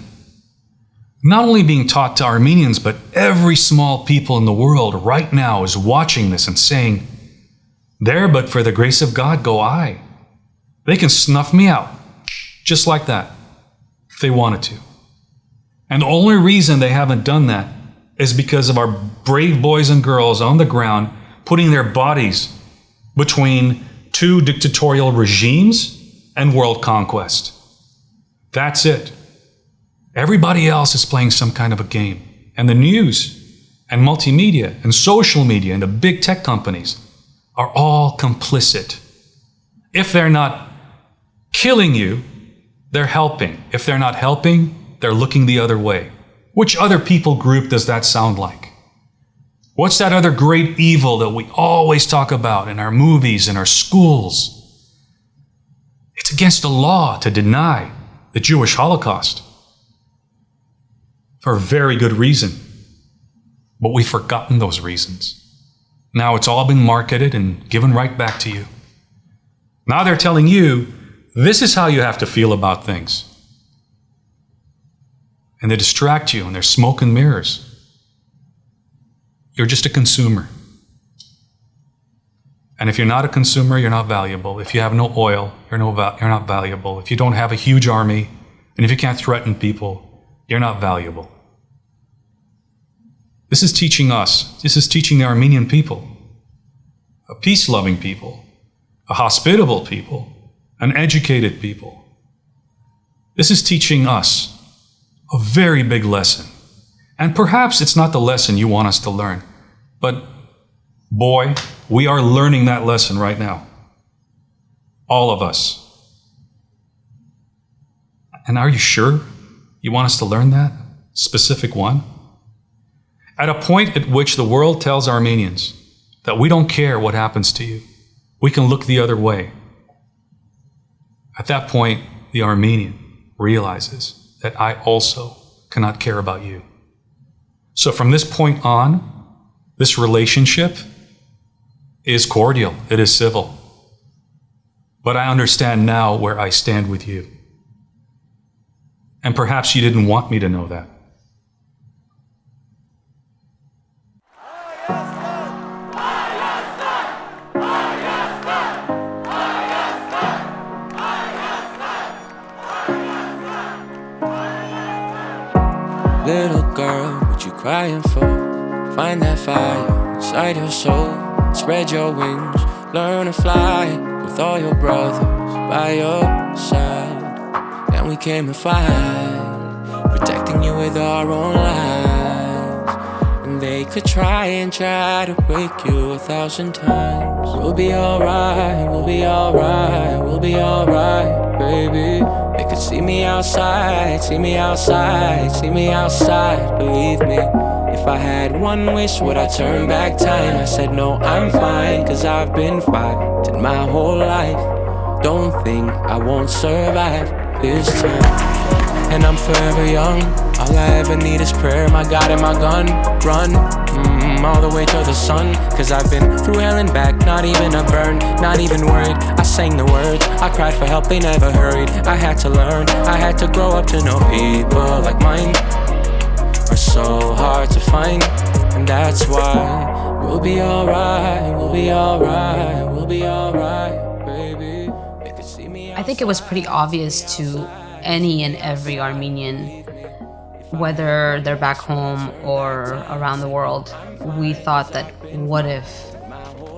Speaker 21: not only being taught to Armenians, but every small people in the world right now is watching this and saying, there, but for the grace of God, go I. They can snuff me out, just like that, if they wanted to. And the only reason they haven't done that is because of our brave boys and girls on the ground putting their bodies between two dictatorial regimes and world conquest. That's it. Everybody else is playing some kind of a game. And the news and multimedia and social media and the big tech companies are all complicit. If they're not killing you, they're helping. If they're not helping, they're looking the other way. Which other people group does that sound like? What's that other great evil that we always talk about in our movies, in our schools? It's against the law to deny the Jewish Holocaust. For a very good reason. But we've forgotten those reasons. Now it's all been marketed and given right back to you. Now they're telling you, this is how you have to feel about things. And they distract you and they're smoke and mirrors. You're just a consumer. And if you're not a consumer, you're not valuable. If you have no oil, you're not valuable. If you don't have a huge army, and if you can't threaten people, you're not valuable. This is teaching us. This is teaching the Armenian people, a peace-loving people, a hospitable people, an educated people. This is teaching us a very big lesson. And perhaps it's not the lesson you want us to learn, but boy, we are learning that lesson right now. All of us. And are you sure you want us to learn that specific one? At a point at which the world tells Armenians that we don't care what happens to you, we can look the other way. At that point, the Armenian realizes that I also cannot care about you. So from this point on, this relationship is cordial, it is civil. But I understand now where I stand with you. And perhaps you didn't want me to know that.
Speaker 3: Little girl, what you crying for? Find that fire inside your soul. Spread your wings, learn to fly with all your brothers by your side. And we came to fight, protecting you with our own lives. And they could try to break you 1,000 times. We'll be alright, we'll be alright, we'll be alright, baby. They could see me outside, see me outside, see me outside, believe me. If I had one wish, would I turn back time? I said no, I'm fine, cause I've been fighting my whole life. Don't think I won't survive this time. And I'm forever young, all I ever need is prayer, my God and my gun. Run, all the way to the sun, cause I've been through hell and back, not even a burn, not even worried. I sang the words, I cried for help, they never hurried. I had to learn, I had to grow up to know people like mine are so hard to find. And that's why we'll be alright, we'll be alright, we'll be alright, baby. They could see me outside.
Speaker 1: I think it was pretty obvious to any and every Armenian, whether they're back home or around the world. We thought that what if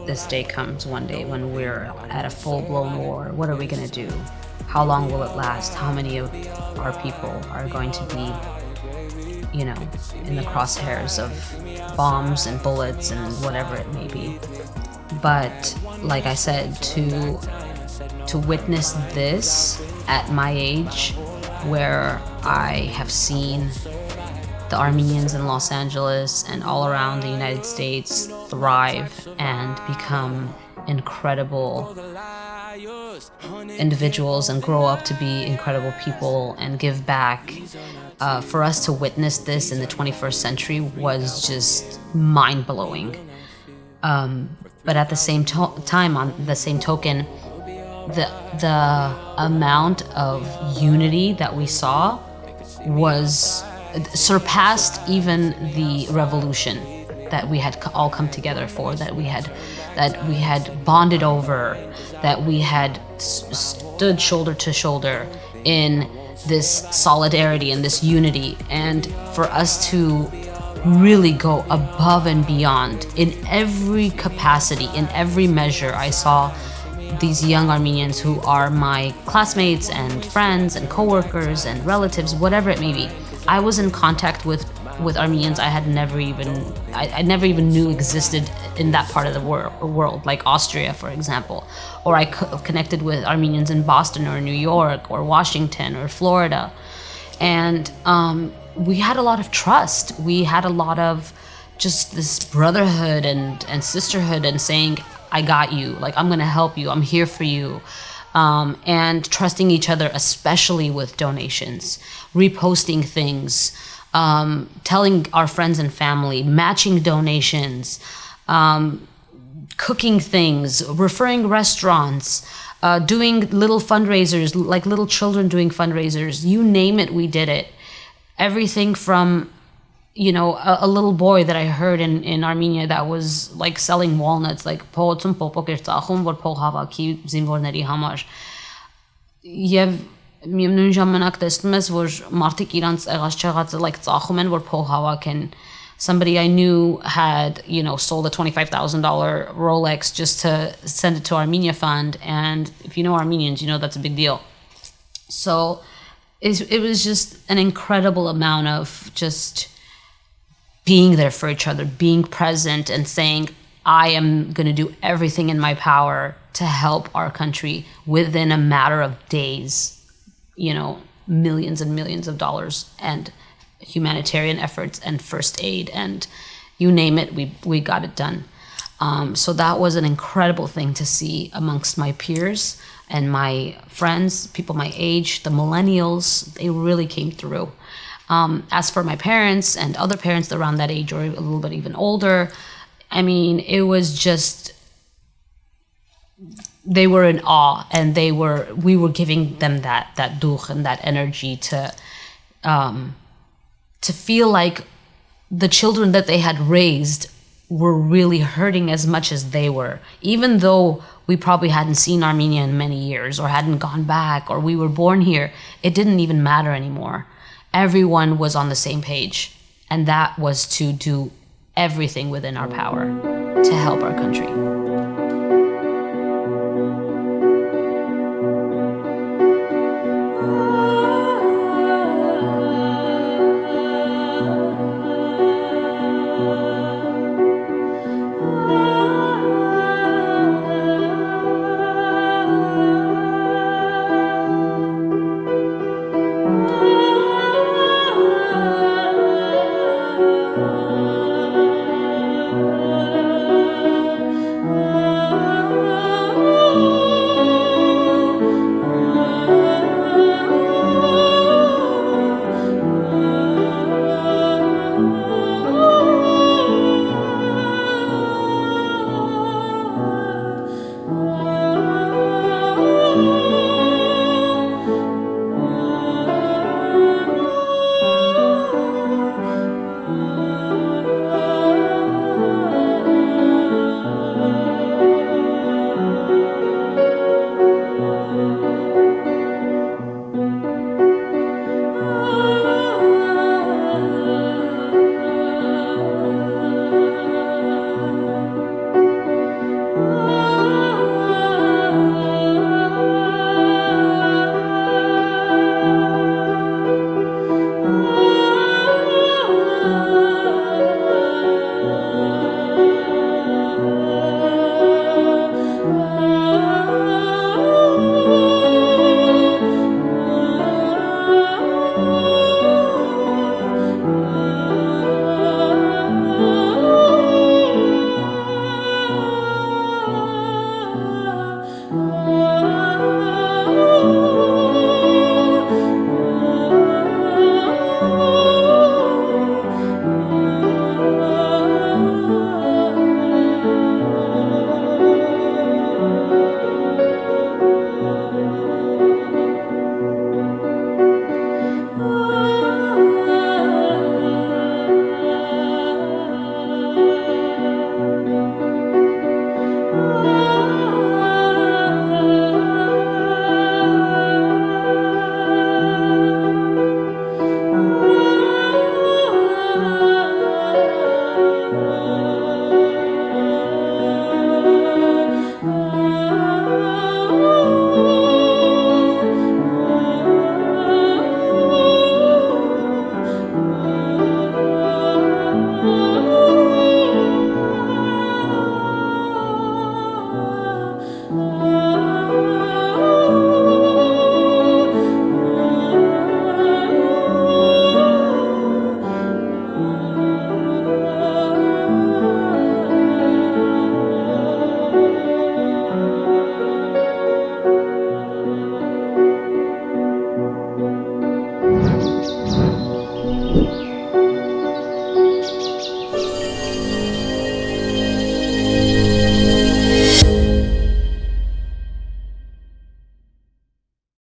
Speaker 1: this day comes one day when we're at a full-blown war? What are we gonna do? How long will it last? How many of our people are going to be, you know, in the crosshairs of bombs and bullets and whatever it may be? But like I said, to witness this at my age, where I have seen the Armenians in Los Angeles and all around the United States thrive and become incredible individuals and grow up to be incredible people and give back. For us to witness this in the 21st century was just mind-blowing. But at the same time, on the same token, the amount of unity that we saw was surpassed even the revolution that we had all come together for, that we had bonded over, that we had stood shoulder to shoulder in this solidarity and this unity. And for us to really go above and beyond in every capacity, in every measure. I saw these young Armenians who are my classmates and friends and coworkers and relatives, whatever it may be. I was in contact with Armenians I never even knew existed in that part of the world, like Austria, for example. Or I connected with Armenians in Boston or New York or Washington or Florida. And we had a lot of trust. We had a lot of just this brotherhood and sisterhood and saying, I got you, like I'm gonna help you, I'm here for you. And trusting each other, especially with donations, reposting things, telling our friends and family, matching donations, cooking things, referring restaurants, doing little fundraisers, like little children doing fundraisers. You name it, we did it. Everything from, you know, a little boy that I heard in Armenia that was like selling walnuts, like փողոցում փոփոք էր ծախում, որ փող հավաքի զինվորների համար։ Եվ նույն ժամանակ տեսնում ես, որ մարդիկ իրանց եղած չեղածը like ծախում են, որ փող հավաքեն։ Somebody I knew had, you know, sold a $25,000 Rolex just to send it to Armenia Fund, and if you know Armenians, you know that's a big deal. So it was just an incredible amount of just being there for each other, being present and saying, I am going to do everything in my power to help our country within a matter of days, you know, millions and millions of dollars and humanitarian efforts and first aid and you name it, we got it done. So that was an incredible thing to see amongst my peers and my friends, people my age, the millennials, they really came through. As for my parents and other parents around that age or a little bit even older, I mean, it was just, they were in awe and we were giving them that duch and that energy to feel like the children that they had raised were really hurting as much as they were. Even though we probably hadn't seen Armenia in many years or hadn't gone back or we were born here, it didn't even matter anymore. Everyone was on the same page, and that was to do everything within our power to help our country.